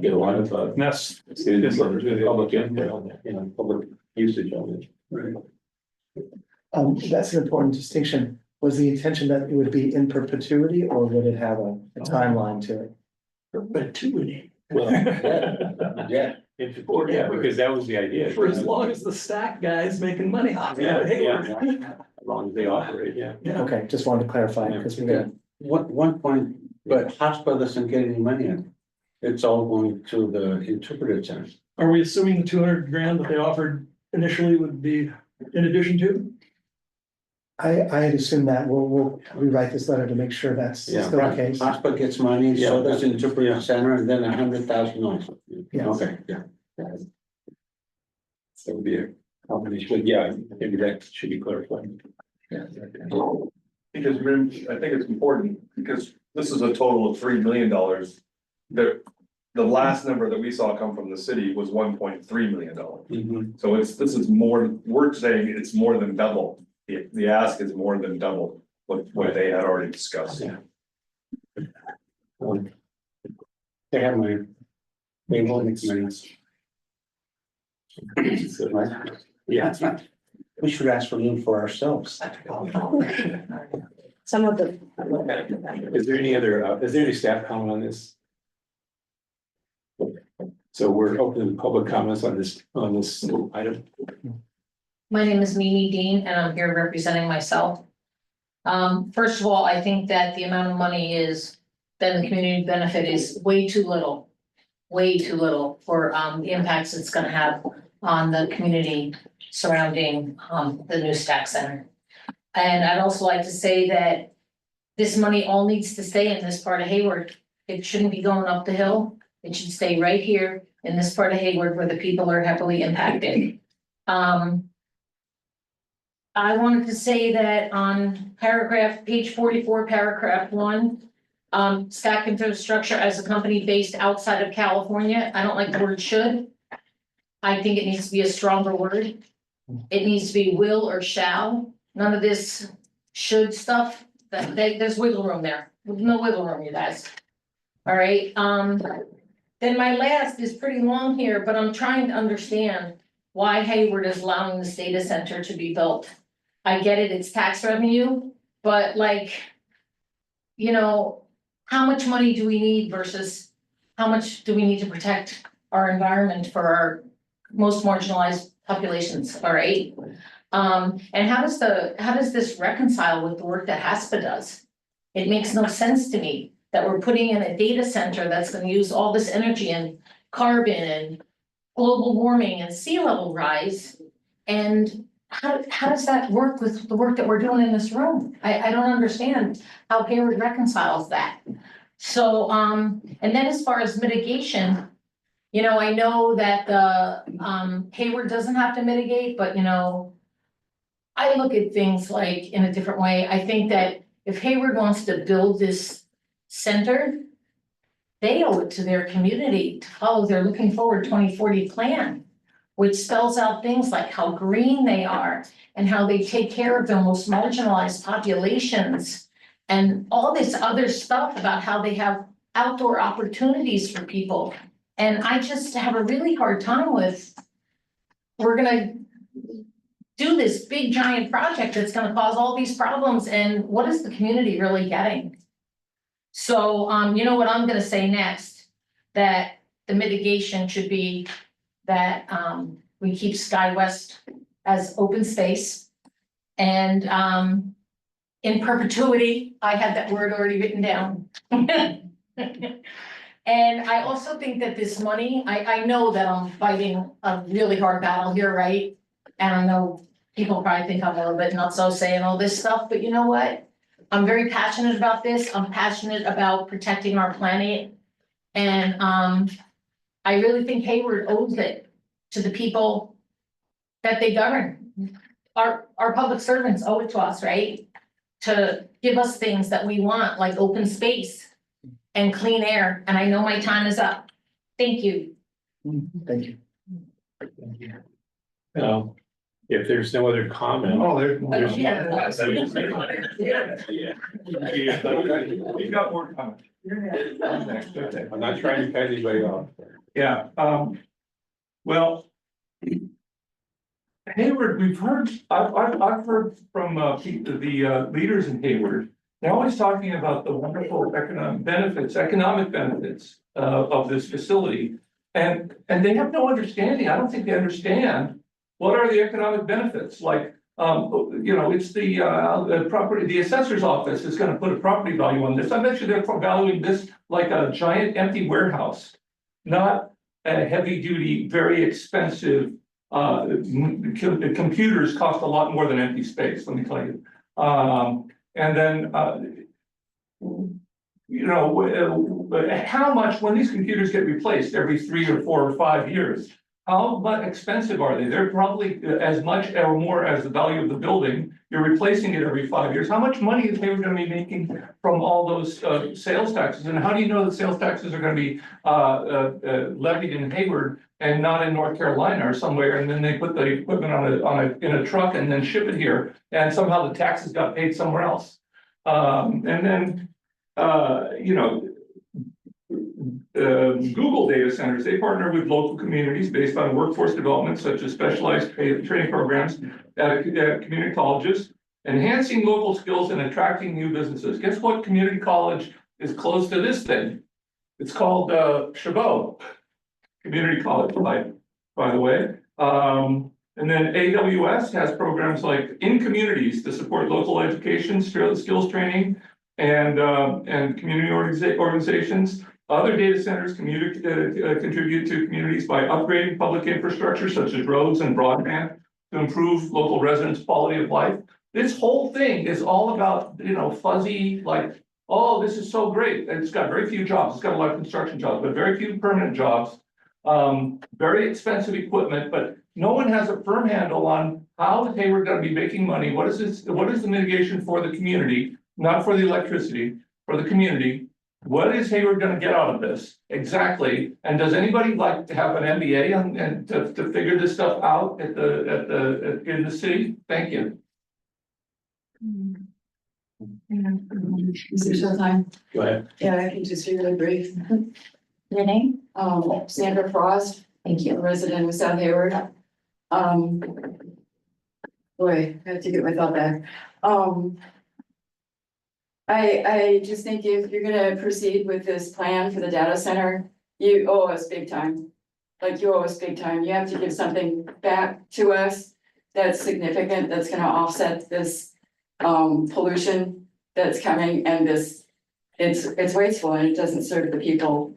get a lot of That's students, public input on that, you know, public usage on it. right. That's an important distinction. Was the intention that it would be in perpetuity or would it have a timeline to it? Perpetuity. Well, yeah, because that was the idea. For as long as the stack guy's making money off it. As long as they operate, yeah. Okay, just wanted to clarify because we got. One point, but HASPA doesn't get any money in it. It's all going to the interpreter center. Are we assuming the 200 grand that they offered initially would be in addition to? I had assumed that we'll rewrite this letter to make sure that's still the case. HASPA gets money, so Yeah. does the interpreter center, and then 100,000 also. Yes. Okay, yeah. So it would be a combination, but yeah, maybe that should be clarified. Because I think it's important, because this is a total of $3 million. The last number that we saw come from the city was $1.3 million. So this is more, we're saying it's more than double. The ask is more than double what they had already discussed. Yeah. They have money. They will make money. Yeah. We should ask for them for ourselves. Some of the. Is there any staff comment on this? So we're opening public comments on this item. My name is Mimi Dean and I'm here representing myself. First of all, I think that the amount of money then the community benefit is way too little. Way too little for the impacts it's gonna have on the community surrounding the new stack center. And I'd also like to say that this money all needs to stay in this part of Hayward. It shouldn't be going up the hill. It should stay right here in this part of Hayward where the people are heavily impacted. I wanted to say that on page 44, paragraph 1, stack infrastructure as a company based outside of California. I don't like the word should. I think it needs to be a stronger word. It needs to be will or shall. None of this should stuff. There's wiggle room there. No wiggle room, you guys. All right. Then my last is pretty long here, but I'm trying to understand why Hayward is allowing this data center to be built. I get it, it's tax revenue, but like, you know, how much money do we need versus how much do we need to protect our environment for our most marginalized populations, all right? And how does this reconcile with the work that HASPA does? It makes no sense to me that we're putting in a data center that's gonna use all this energy and carbon and global warming and sea level rise. And how does that work with the work that we're doing in this room? I don't understand how Hayward reconciles that. So, and then as far as mitigation, you know, I know that the, Hayward doesn't have to mitigate, but you know, I look at things like in a different way. I think that if Hayward wants to build this center, they owe it to their community to follow their Looking Forward 2040 plan, which spells out things like how green they are and how they take care of the most marginalized populations and all this other stuff about how they have outdoor opportunities for people. And I just have a really hard time with, we're gonna do this big giant project that's gonna cause all these problems, and what is the community really getting? So, you know what I'm gonna say next, that the mitigation should be that, we keep SkyWest as open space. And, in perpetuity, I had that word already written down. And I also think that this money, I know that I'm fighting a really hard battle here, right? And I know people probably think I'm a little bit nuts so saying all this stuff, but you know what? I'm very passionate about this. I'm passionate about protecting our planet. And I really think Hayward owes it to the people that they govern. Our public servants owe it to us, right? To give us things that we want, like open space and clean air. And I know my time is up. Thank you. Thank you. If there's no other comment. Oh, there's. Yeah. You got more comments. I'm not trying to cut anybody off. Yeah, well. Hayward, I've heard from, the leaders in Hayward. They're always talking about the wonderful economic benefits, of this facility. And they have no understanding, I don't think they understand, what are the economic benefits, like, you know, it's the property, the assessor's office is gonna put a property value on this. I bet you they're valuing this like a giant empty warehouse, not a heavy duty, very expensive. Computers cost a lot more than empty space, let me tell you. And then, you know, how much, when these computers get replaced every 3 or 4 or 5 years, how much expensive are they? They're probably as much or more as the value of the building. You're replacing it every 5 years. How much money is Hayward gonna be making from all those sales taxes? And how do you know that sales taxes are gonna be levied in Hayward and not in North Carolina or somewhere? And then they put the equipment in a truck and then ship it here, and somehow the taxes got paid somewhere else. And then, you know, Google data centers, they partner with local communities based on workforce development, such as specialized training programs at community colleges, enhancing local skills and attracting new businesses. Guess what community college is close to this thing? It's called Chabot Community College, by the way. And then AWS has programs like in communities to support local education, skills training, and community organizations. Other data centers contribute to communities by upgrading public infrastructure such as roads and broadband to improve local residents' quality of life. This whole thing is all about, you know, fuzzy, like, oh, this is so great. And it's got very few jobs. It's got a lot of construction jobs, but very few permanent jobs. Very expensive equipment, but no one has a firm handle on how is Hayward going to be making money. What is this? What is the mitigation for the community, not for the electricity, for the community? What is Hayward going to get out of this exactly? And does anybody like to have an MBA and to figure this stuff out in the city? Thank you. Is there still time? Go ahead. Yeah, I can just be really brief. Your name? Sandra Frost, Thank you. resident of South Hayward. Boy, I have to get my thought back. I just think if you're gonna proceed with this plan for the data center, you owe us big time. Like you owe us big time. You have to give something back to us that's significant, that's gonna offset this pollution that's coming, and this, it's wasteful and it doesn't serve the people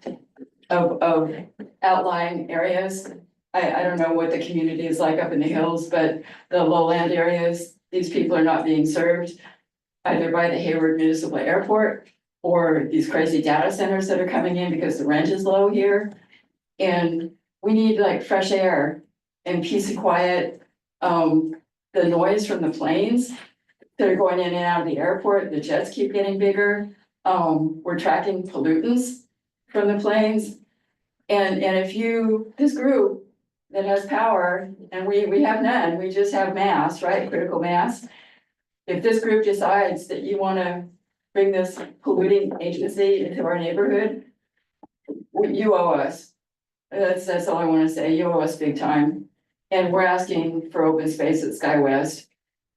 of outlying areas. I don't know what the community is like up in the hills, but the lowland areas, these people are not being served either by the Hayward Municipal Airport or these crazy data centers that are coming in because the rent is low here. And we need like fresh air and peace and quiet. The noise from the planes that are going in and out of the airport, the jets keep getting bigger. We're tracking pollutants from the planes. And if this group that has power, and we have none, we just have mass, right, critical mass. If this group decides that you wanna bring this polluting agency into our neighborhood, you owe us. That's all I wanna say, you owe us big time. And we're asking for open space at Sky West,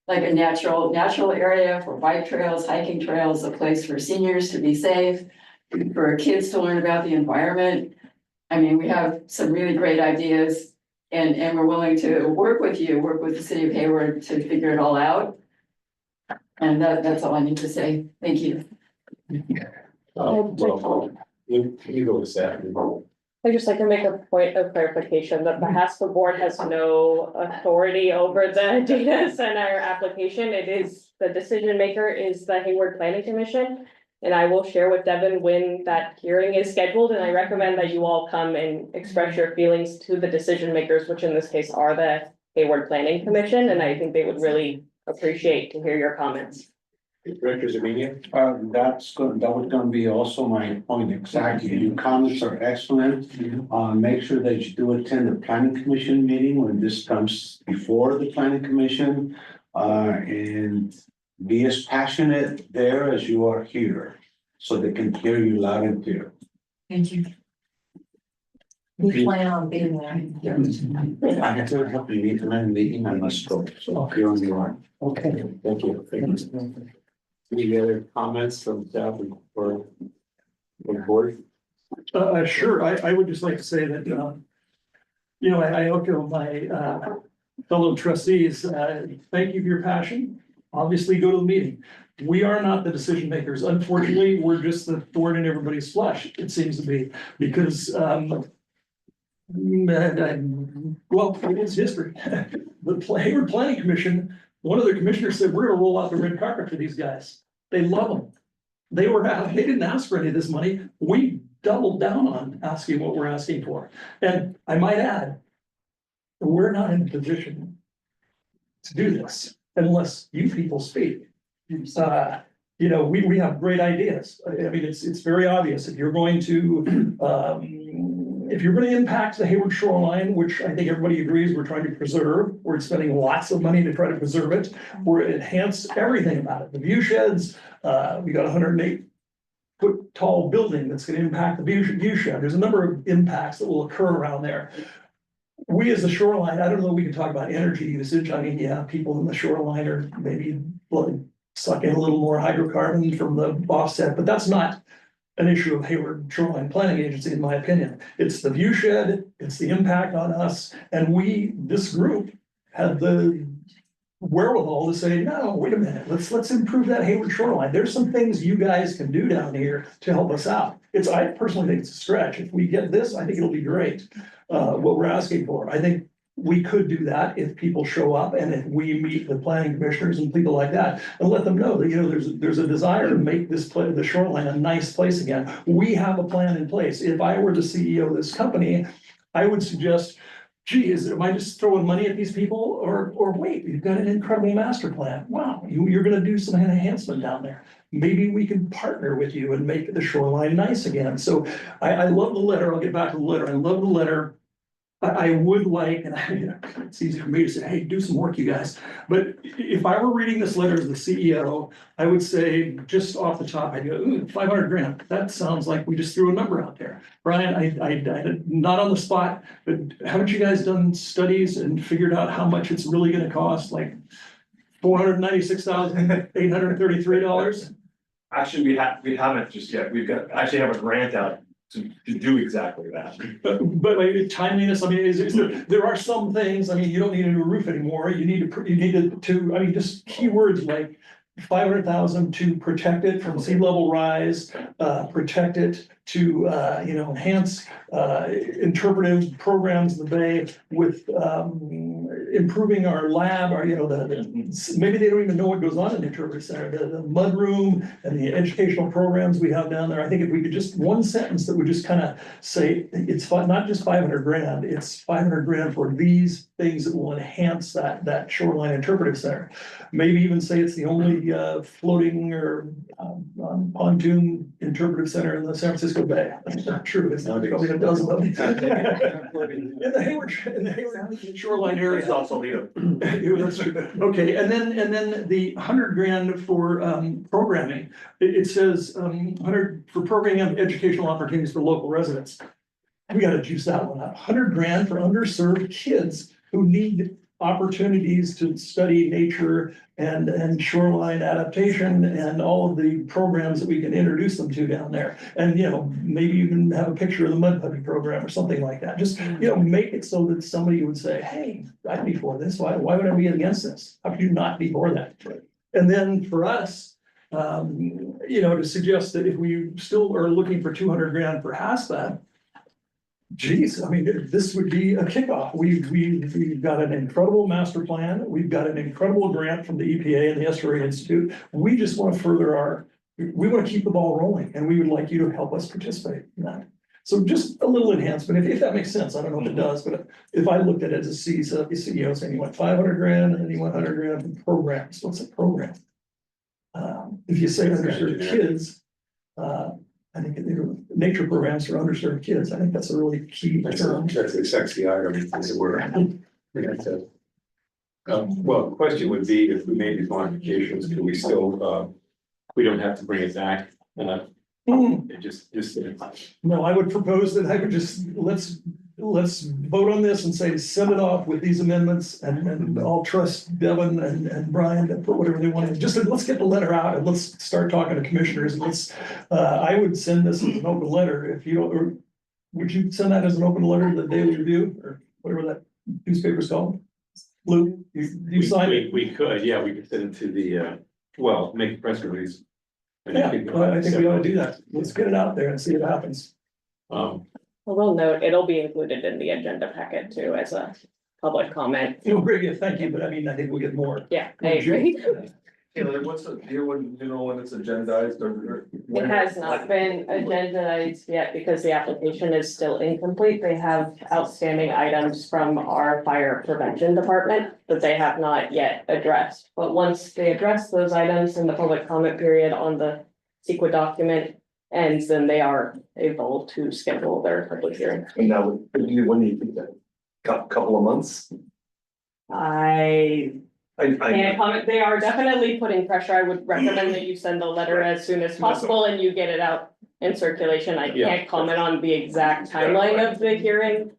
like a natural area for bike trails, hiking trails, a place for seniors to be safe, for kids to learn about the environment. I mean, we have some really great ideas and we're willing to work with the city of Hayward to figure it all out. And that's all I need to say. Thank you. Well, you go with that. I'd just like to make a point of clarification that the HASPA board has no authority over the data center application. It is, the decision maker is the Hayward Planning Commission. And I will share with Devin when that hearing is scheduled, and I recommend that you all come and express your feelings to the decision makers, which in this case are the Hayward Planning Commission, and I think they would really appreciate to hear your comments. Directors of media? That was gonna be also my point exactly. Your comments are excellent. Make sure that you do attend the planning commission meeting when this comes before the planning commission. And be as passionate there as you are here, so they can hear you loud and clear. Thank you. We plan on being there. I have to help you meet them in the email must go, so here on the line. Okay. Thank you. Any other comments from staff or the board? Sure, I would just like to say that, you know, I echo my, fellow trustees, thank you for your passion. Obviously, go to the meeting. We are not the decision makers. Unfortunately, we're just the thorn in everybody's flesh, it seems to be, because, well, it is history. The Hayward Planning Commission, one of their commissioners said, we're gonna roll out the red carpet for these guys. They love them. They didn't ask for any of this money. We doubled down on asking what we're asking for. And I might add, we're not in a position to do this unless you people speak. You know, we have great ideas. I mean, it's very obvious. If you're going to, impact the Hayward shoreline, which I think everybody agrees we're trying to preserve, we're spending lots of money to try to preserve it. We're enhance everything about it. The view sheds, we got 108-foot tall building that's gonna impact the view shed. There's a number of impacts that will occur around there. We as the shoreline, I don't know, we can talk about energy usage. I mean, yeah, people in the shoreline are maybe suck in a little more hydrocarbon from the offset, but that's not an issue of Hayward Shoreline Planning Agency, in my opinion. It's the view shed, it's the impact on us, and this group had the wherewithal to say, no, wait a minute, let's improve that Hayward shoreline. There's some things you guys can do down here to help us out. I personally think it's a stretch. If we get this, I think it'll be great. What we're asking for. I think we could do that if people show up and if we meet with planning commissioners and people like that and let them know that, you know, there's a desire to make the shoreline a nice place again. We have a plan in place. If I were the CEO of this company, I would suggest, gee, am I just throwing money at these people or wait, you've got an incredible master plan. Wow, you're gonna do some enhancement down there. Maybe we can partner with you and make the shoreline nice again. So I love the letter. I'll get back to the letter. I love the letter. I would like, and it's easy for me to say, hey, do some work, you guys. But if I were reading this letter as the CEO, I would say, just off the top, I'd go, ooh, 500 grand. That sounds like we just threw a number out there. Brian, I not on the spot, but haven't you guys done studies and figured out how much it's really gonna cost? Like $496,833? Actually, we haven't just yet. Actually have a grant out to do exactly that. But like timeliness, I mean, there are some things, I mean, you don't need a new roof anymore. You need to, I mean, just keywords like 500,000 to protect it from sea level rise, protect it to, enhance, interpretive programs in the bay with, improving our lab, or, maybe they don't even know what goes on in the interpretive center, the mud room and the educational programs we have down there. I think if we could just, one sentence that would just kind of say, it's not just 500 grand, it's 500 grand for these things that will enhance that shoreline interpretive center. Maybe even say it's the only floating or pontoon interpretive center in the San Francisco Bay. That's not true. It's not probably a dozen of them. In the Hayward shoreline area. It's also Leo. That's true. Okay, and then the 100 grand for programming. It says 100 for programming and educational opportunities for local residents. We gotta juice that one up. 100 grand for underserved kids who need opportunities to study nature and shoreline adaptation and all of the programs that we can introduce them to down there. And, maybe even have a picture of the mud puppy program or something like that. Just, make it so that somebody would say, hey, I'd be for this. Why would I be against this? How could you not be for that? And then for us, to suggest that if we still are looking for 200 grand for HASPA, geez, I mean, this would be a kickoff. We've got an incredible master plan. We've got an incredible grant from the EPA and the Estuary Institute. We just want to further we want to keep the ball rolling, and we would like you to help us participate in that. So just a little enhancement, if that makes sense. I don't know if it does, but if I looked at it as a CEO saying you want 500 grand and then you want 100 grand for programs, what's a program? If you say underserved kids, I think nature programs for underserved kids, I think that's a really key term. That's a sexy item, as it were. Well, the question would be, if we made these modifications, could we still, we don't have to bring it back? It just. No, I would propose that I would just, let's vote on this and say, send it off with these amendments, and I'll trust Devin and Brian to put whatever they want in. Just let's get the letter out and let's start talking to commissioners. And I would send this as an open letter if you don't, or would you send that as an open letter to the Daily Review or whatever that newspaper's called? Lou, you sign it? We could, yeah, we could send it to the, make a press release. Yeah, I think we ought to do that. Let's get it out there and see what happens. We'll note, it'll be included in the agenda packet too as a public comment. Great, yeah, thank you, but I think we'll get more. Yeah, I agree. Taylor, what's the deal when, when it's agendized or? It has not been agendized yet because the application is still incomplete. They have outstanding items from our fire prevention department that they have not yet addressed. But once they address those items in the public comment period on the CEQA document ends, then they are able to schedule their public hearing. And now, when do you think that? Couple of months? I can't comment. They are definitely putting pressure. I would recommend that you send the letter as soon as possible and you get it out in circulation. I can't comment on the exact timeline of the hearing.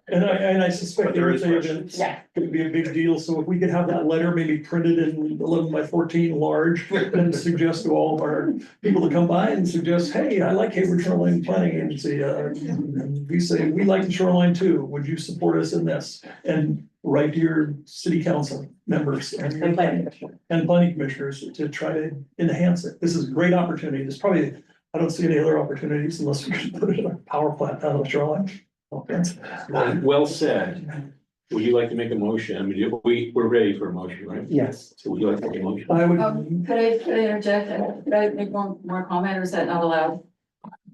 And I suspect there is it's gonna be a big deal. So if we could have that letter maybe printed in 11 by 14 large and suggest to all of our people to come by and suggest, hey, I like Hayward Shoreline Planning Agency. And we say, we like the shoreline too. Would you support us in this? And write to your city council members and planning commissioners to try to enhance it. This is a great opportunity. There's probably, I don't see any other opportunities unless we can put it in a power plant out of the shoreline. Well said. Would you like to make a motion? I mean, we're ready for a motion, right? Yes. So would you like to make a motion? I would. Could I interject? Could I make one more comment, or is that not allowed?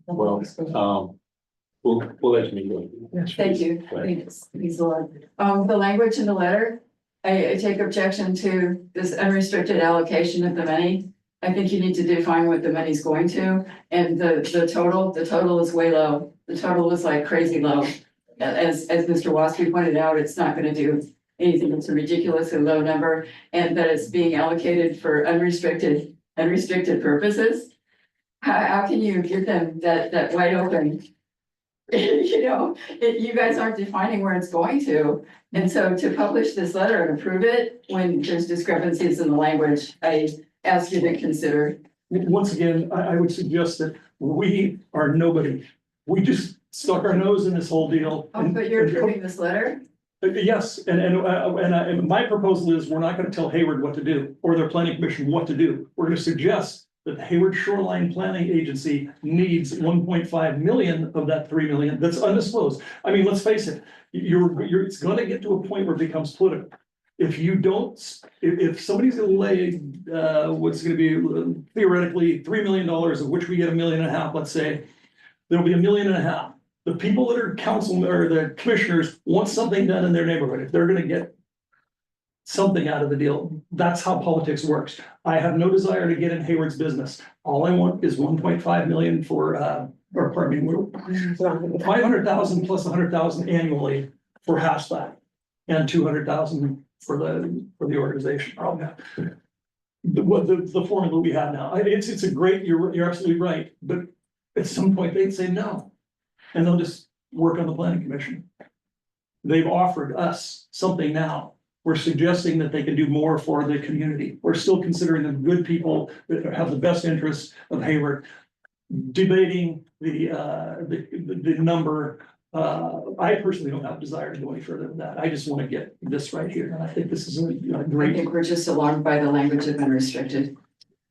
Well, we'll let you make it. Thank you. Please, Lord. The language in the letter, I take objection to this unrestricted allocation of the money. I think you need to define what the money's going to, and the total is way low. The total is like crazy low. As Mr. Wasky pointed out, it's not gonna do anything. It's a ridiculously low number, and that it's being allocated for unrestricted purposes. How can you give them that wide open? You guys aren't defining where it's going to. And so to publish this letter and approve it when there's discrepancies in the language, I ask you to consider. Once again, I would suggest that we are nobody. We just stuck our nose in this whole deal. But you're approving this letter? Yes, and my proposal is we're not gonna tell Hayward what to do, or their planning commission what to do. We're gonna suggest that the Hayward Shoreline Planning Agency needs 1.5 million of that 3 million that's undisclosed. I mean, let's face it, it's gonna get to a point where it becomes political. If you don't, if somebody's gonna lay, what's gonna be theoretically $3 million, of which we get 1.5 million, let's say, there'll be 1.5 million. The people that are council or the commissioners want something done in their neighborhood. If they're gonna get something out of the deal, that's how politics works. I have no desire to get in Hayward's business. All I want is 1.5 million for, or pardon me, 500,000 plus 100,000 annually for HASPA and 200,000 for the organization. The formula we have now, it's a great, you're absolutely right, but at some point they'd say no. And they'll just work on the planning commission. They've offered us something now. We're suggesting that they can do more for the community. We're still considering them good people that have the best interests of Hayward. Debating the number, I personally don't have a desire to go any further than that. I just want to get this right here, and I think this is a I great. think we're just alarmed by the language of unrestricted.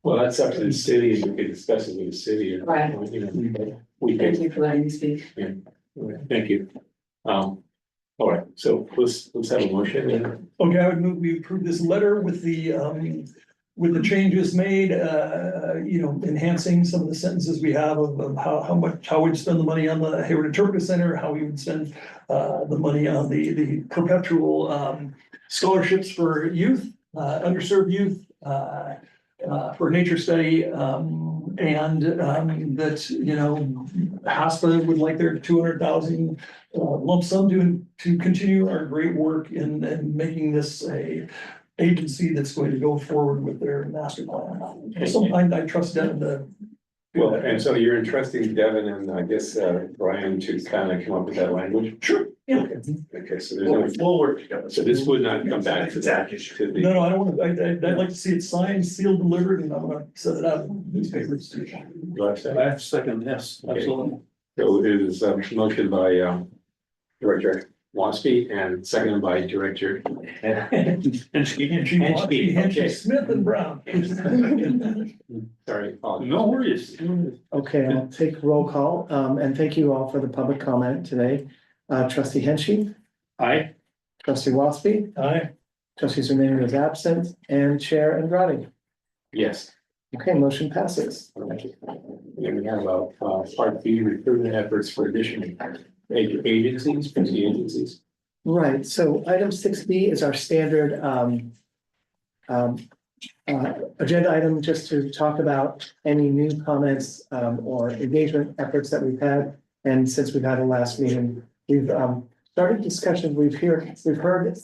Well, that's up to the city, and we could discuss it with the city. And, Right. you know, we Thank can, you for letting me speak. thank you. All right, so let's have a motion. Okay, I would move, we approve this letter with the changes made, enhancing some of the sentences we have of how we'd spend the money on the Hayward Interpretive Center, how we would spend the money on the perpetual scholarships for youth, underserved youth, for nature study, and that, HASPA would like their 200,000 lump sum to continue our great work in making this a agency that's going to go forward with their master plan. So I trust Devin to. Well, and so you're entrusting Devin and I guess Brian to kind of come up with that language? Sure, yeah. Okay, so there's no, We'll work together. so this would not come back to that. To the. No, I don't want to, I'd like to see it signed, sealed, delivered, and I'm gonna set it out in newspapers. Do I have a second? I have to second, yes, absolutely. So it is a motion by Director Waspy and seconded by Director. Henschke, Smith and Brown. Sorry. apologies. No worries. Okay, I'll take roll call, and thank you all for the public comment today. Trustee Henschke, Aye. trustee Waspy, Aye. trustee Zermaine is absent, and Chair Andrade. Yes. Okay, motion passes. Thank you. Then we have part B, recruitment efforts for additional agencies, PC agencies. Right, so item 6B is our standard agenda item, just to talk about any new comments or engagement efforts that we've had. And since we've had a last meeting, we've started discussions. We've heard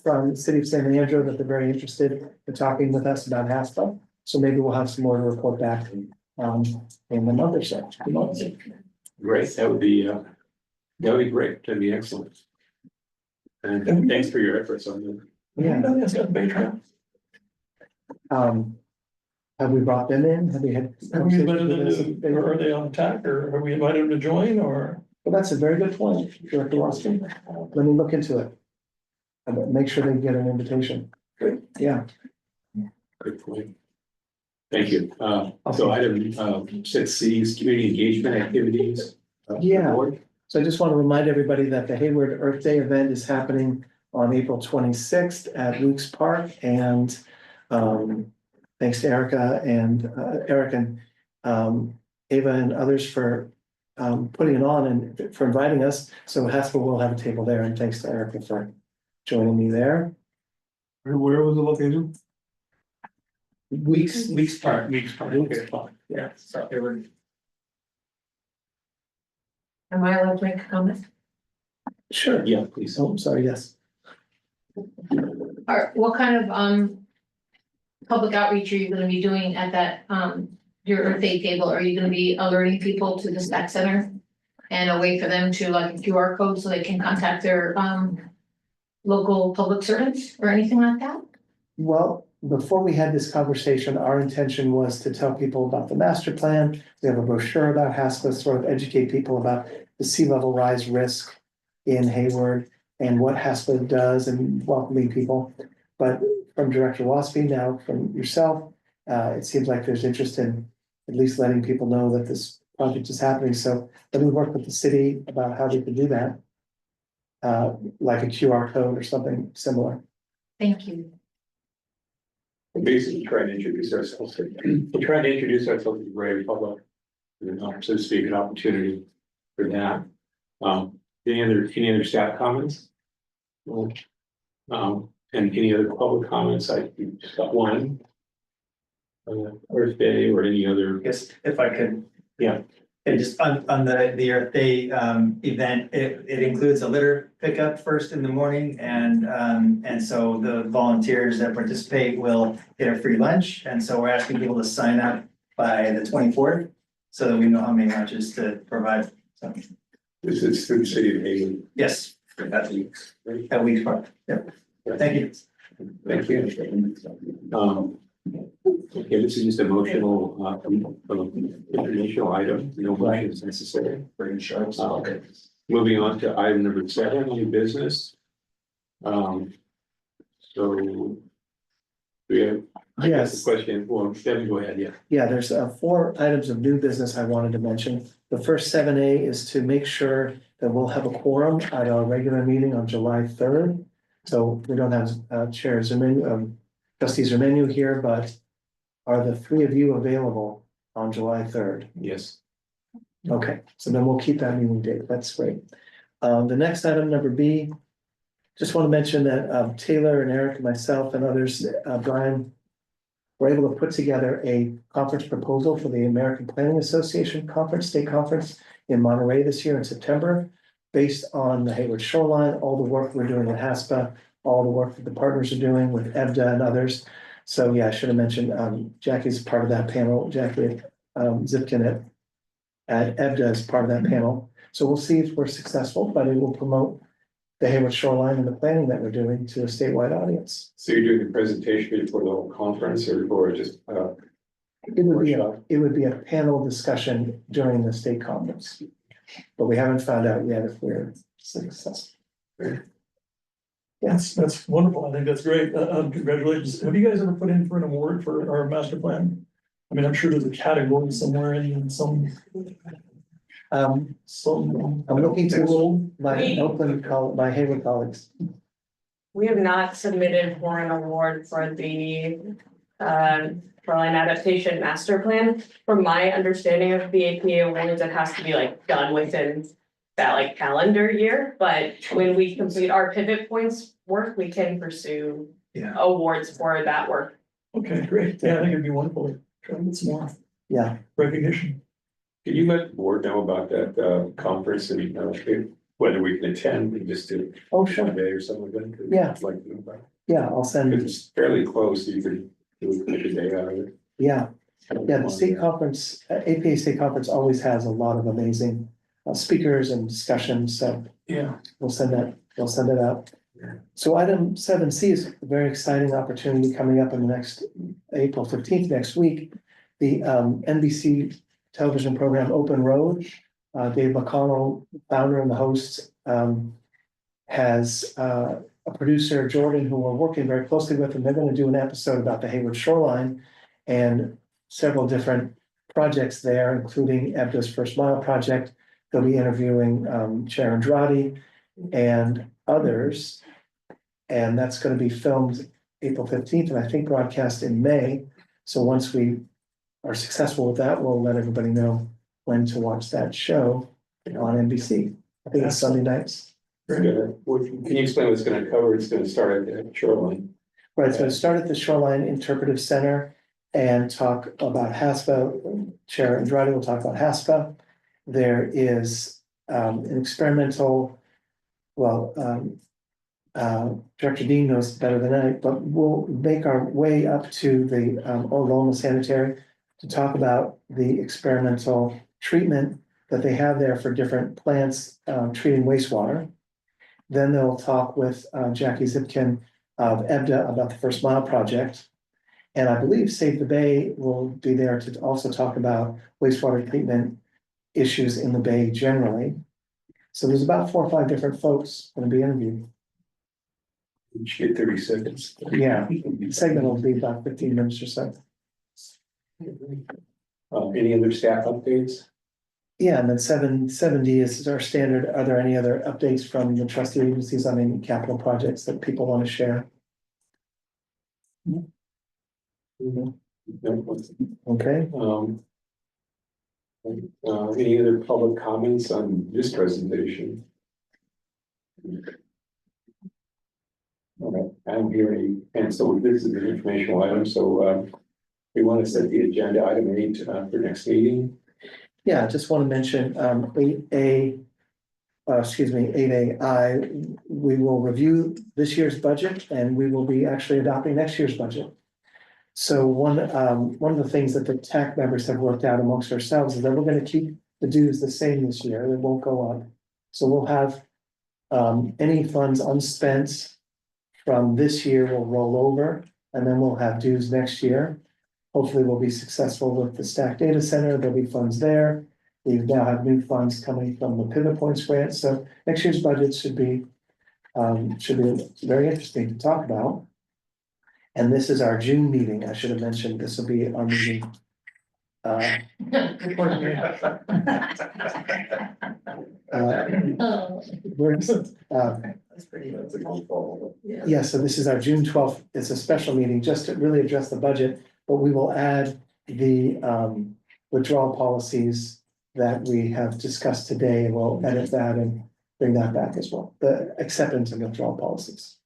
from the city of San Leandro that they're very interested in talking with us about HASPA. So maybe we'll have some more to report back in the month or so. Great, that would be great, that'd be excellent. And thanks for your efforts on that. Yeah. Have we brought them in? Have we had? Have we invited them to, or are they on attack, or have we invited them to join, or? Well, that's a very good point, Director Roskin. Let me look into it. And make sure they get an invitation. Good, yeah. Good point. Thank you. So item 6C is community engagement activities. Yeah. So I just want to remind everybody that the Hayward Earth Day event is happening on April 26th at Luke's Park. And thanks to Erica and Eric and Ava and others for putting it on and for inviting us. So HASPA will have a table there, and thanks to Erica for joining me there. Where was the location? Weeks Park. Weeks Park. Weeks Park, yeah. So they were. Am I allowed to make a comment? Sure. Yeah, please. Oh, sorry, yes. What kind of public outreach are you gonna be doing at that your Earth Day table? Are you gonna be alerting people to the STAC Center? And a way for them to like a QR code so they can contact their local public servants or anything like that? Well, before we had this conversation, our intention was to tell people about the master plan. We have a brochure about HASPA, sort of educate people about the sea level rise risk in Hayward. and what HASPA does and welcoming people. But from Director Waspy, now from yourself, it seems like there's interest in at least letting people know that this project is happening. So let me work with the city about how we can do that. Like a QR code or something similar. Thank you. We're basically trying to introduce ourselves. We're trying to introduce ourselves to the greater public. So to speak, an opportunity for that. Any other staff comments? And any other public comments? I just got one. Earth Day or any other. Yes, if I could. Yeah. And just on the Earth Day event, it includes a litter pickup first in the morning, and so the volunteers that participate will get a free lunch. And so we're asking people to sign up by the 24th, so that we know how many lunches to provide. So This is through the city of Haven. yes, at Weeks Park. Yep. Thank you. Thank you. Okay, this is just emotional, informational item, no motion is necessary. Moving on to item number 7, new business. So. We have, I guess the question, well, Devin, go ahead, yeah. Yeah, there's 4 items of new business I wanted to mention. The first 7A is to make sure that we'll have a quorum at our regular meeting on July 3rd. So we don't have chairs or trustees or menu here, but are the 3 of you available on July 3rd? Yes. Okay, so then we'll keep that meeting date. That's great. The next item, number B, just want to mention that Taylor and Eric and myself and others, Brian, were able to put together a conference proposal for the American Planning Association conference, state conference in Monterey this year in September, based on the Hayward shoreline, all the work we're doing at HASPA, all the work that the partners are doing with EBDA and others. So yeah, I should have mentioned, Jackie's part of that panel, Jackie Zipkin at EBDA is part of that panel. So we'll see if we're successful, but it will promote the Hayward shoreline and the planning that we're doing to a statewide audience. So you're doing the presentation for the whole conference or just It would be a panel discussion during the state conference, but we haven't found out yet if we're successful. That's wonderful. I think that's great. Congratulations. Have you guys ever put in for an award for our master plan? I mean, I'm sure there's a category somewhere in some. I'm looking to my Oakland my Hayward colleagues. We have not submitted for an award for the shoreline adaptation master plan. From my understanding of the APA awards, it has to be like done within that like calendar year, but when we complete our pivot points work, we can pursue awards for that work. Okay, great. Yeah, I think it'd be wonderful to try to get some more recognition. Can you let the board know about that conference and whether we can attend and just do sure. one day or something like that? Yeah. Like to know about it. Yeah, I'll send. It's fairly close, so you could do a day out of it. Yeah, the state conference, APA state conference always has a lot of amazing speakers and discussions, so. Yeah. We'll send it out. So item 7C is a very exciting opportunity coming up in the next April 15th, next week. The NBC television program Open Road, Dave McConnell, founder and the host, has a producer, Jordan, who we're working very closely with, and they're going to do an episode about the Hayward shoreline and several different projects there, including EBDA's First Mile project. They'll be interviewing Chair Andrade and others. And that's going to be filmed April 15th and I think broadcast in May. So once we are successful with that, we'll let everybody know when to watch that show on NBC. I think it's Sunday nights. Can you explain what it's going to cover? It's going to start at the shoreline. Right, it's going to start at the Shoreline Interpretive Center and talk about HASPA. Chair Andrade will talk about HASPA. There is an experimental, Director Dean knows better than I, but we'll make our way up to the Oklahoma Sanitary to talk about the experimental treatment that they have there for different plants treating wastewater. Then they'll talk with Jackie Zipkin of EBDA about the First Mile project. And I believe Save the Bay will be there to also talk about wastewater treatment issues in the Bay generally. So there's about 4 or 5 different folks gonna be interviewed. Each get 30 seconds. Yeah, segment will be about 15 minutes or so. Any other staff updates? Yeah, and then 7D is our standard. Are there any other updates from the trustee agencies on any capital projects that people want to share? No. Okay, Any other public comments on this presentation? All right, I don't hear any, and so this is an informational item, so we want to set the agenda item 8 for next meeting. yeah, I just want to mention 8A, 8AI, we will review this year's budget and we will be actually adopting next year's budget. So one of the things that the TAC members have worked out amongst ourselves is that we're going to keep the dues the same this year, they won't go up. So we'll have any funds unspent from this year will roll over, and then we'll have dues next year. Hopefully we'll be successful with the Stack Data Center, there'll be funds there. We now have new funds coming from the Pivot Points grant, so next year's budget should be very interesting to talk about. And this is our June meeting, I should have mentioned, this will be our meeting. Yeah, so this is our June 12th, it's a special meeting just to really address the budget, but we will add the withdrawal policies that we have discussed today, and we'll edit that and bring that back as well, the acceptance and withdrawal policies.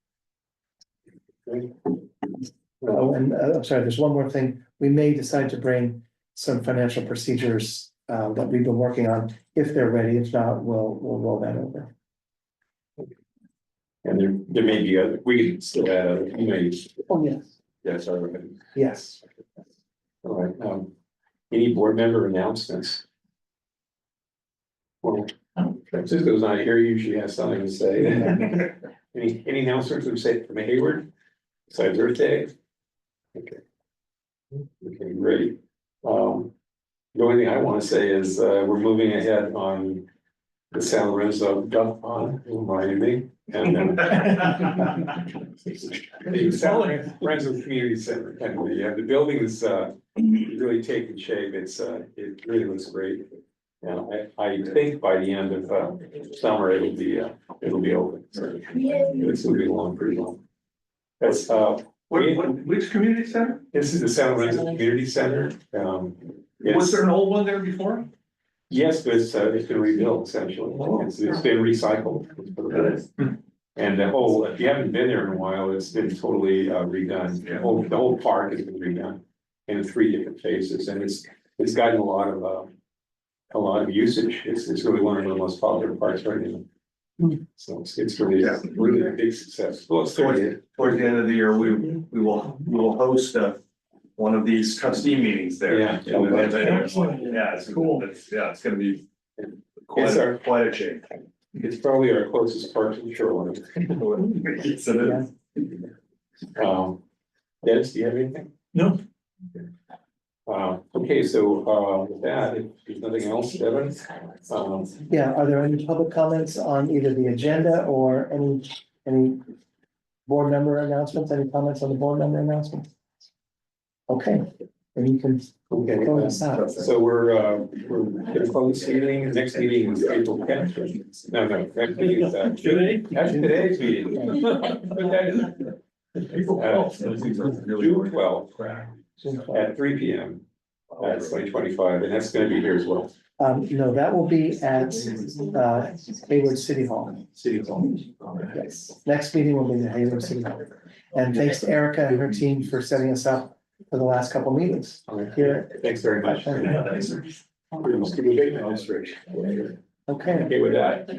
Oh, and I'm sorry, there's one more thing, we may decide to bring some financial procedures that we've been working on, if they're ready, if not, we'll roll that over. And there may be other, we can still add, you may, Oh, yes. yes, all right. Yes. All right, any board member announcements? Well, Francisco's not here, he usually has something to say. Any announcements we say from Hayward, besides Earth Day? Okay. Okay, great. The only thing I want to say is, we're moving ahead on the San Lorenzo Duck Pond, reminded me. And the San Lorenzo Community Center, and the building is really taking shape. It really looks great. And I think by the end of summer, it'll be open. So it's gonna be long, pretty long. That's Which community center? this is the San Lorenzo Community Center. Was there an old one there before? Yes, but it's been rebuilt essentially. It's been recycled. And the whole, if you haven't been there in a while, it's been totally redone. The whole park has been redone in 3 different phases, and it's gotten a lot of usage. It's really one of the most popular parks right now. So it's really a big success. Well, it's Towards the end of the year, we will host one of these trustee meetings there. Yeah. Yeah, it's cool. It's gonna be quite a change. It's probably our closest park to the shoreline. Yes, it is. Dennis, do you have anything? No. Okay, so with that, if there's nothing else, Devin. Yeah, are there any public comments on either the agenda or any board member announcements, any comments on the board member announcements? Okay, then you can close us out. So we're gonna close this meeting. The next meeting is April 10th. No, that meeting is Today? that's today's meeting. June 12th at 3 p.m. That's 2025, and that's gonna be here as well. No, that will be at Hayward City Hall. City Hall. Yes, next meeting will be at Hayward City Hall. And thanks to Erica and her team for setting us up for the last couple meetings. Here. Thanks very much. Thank Okay. Okay with that.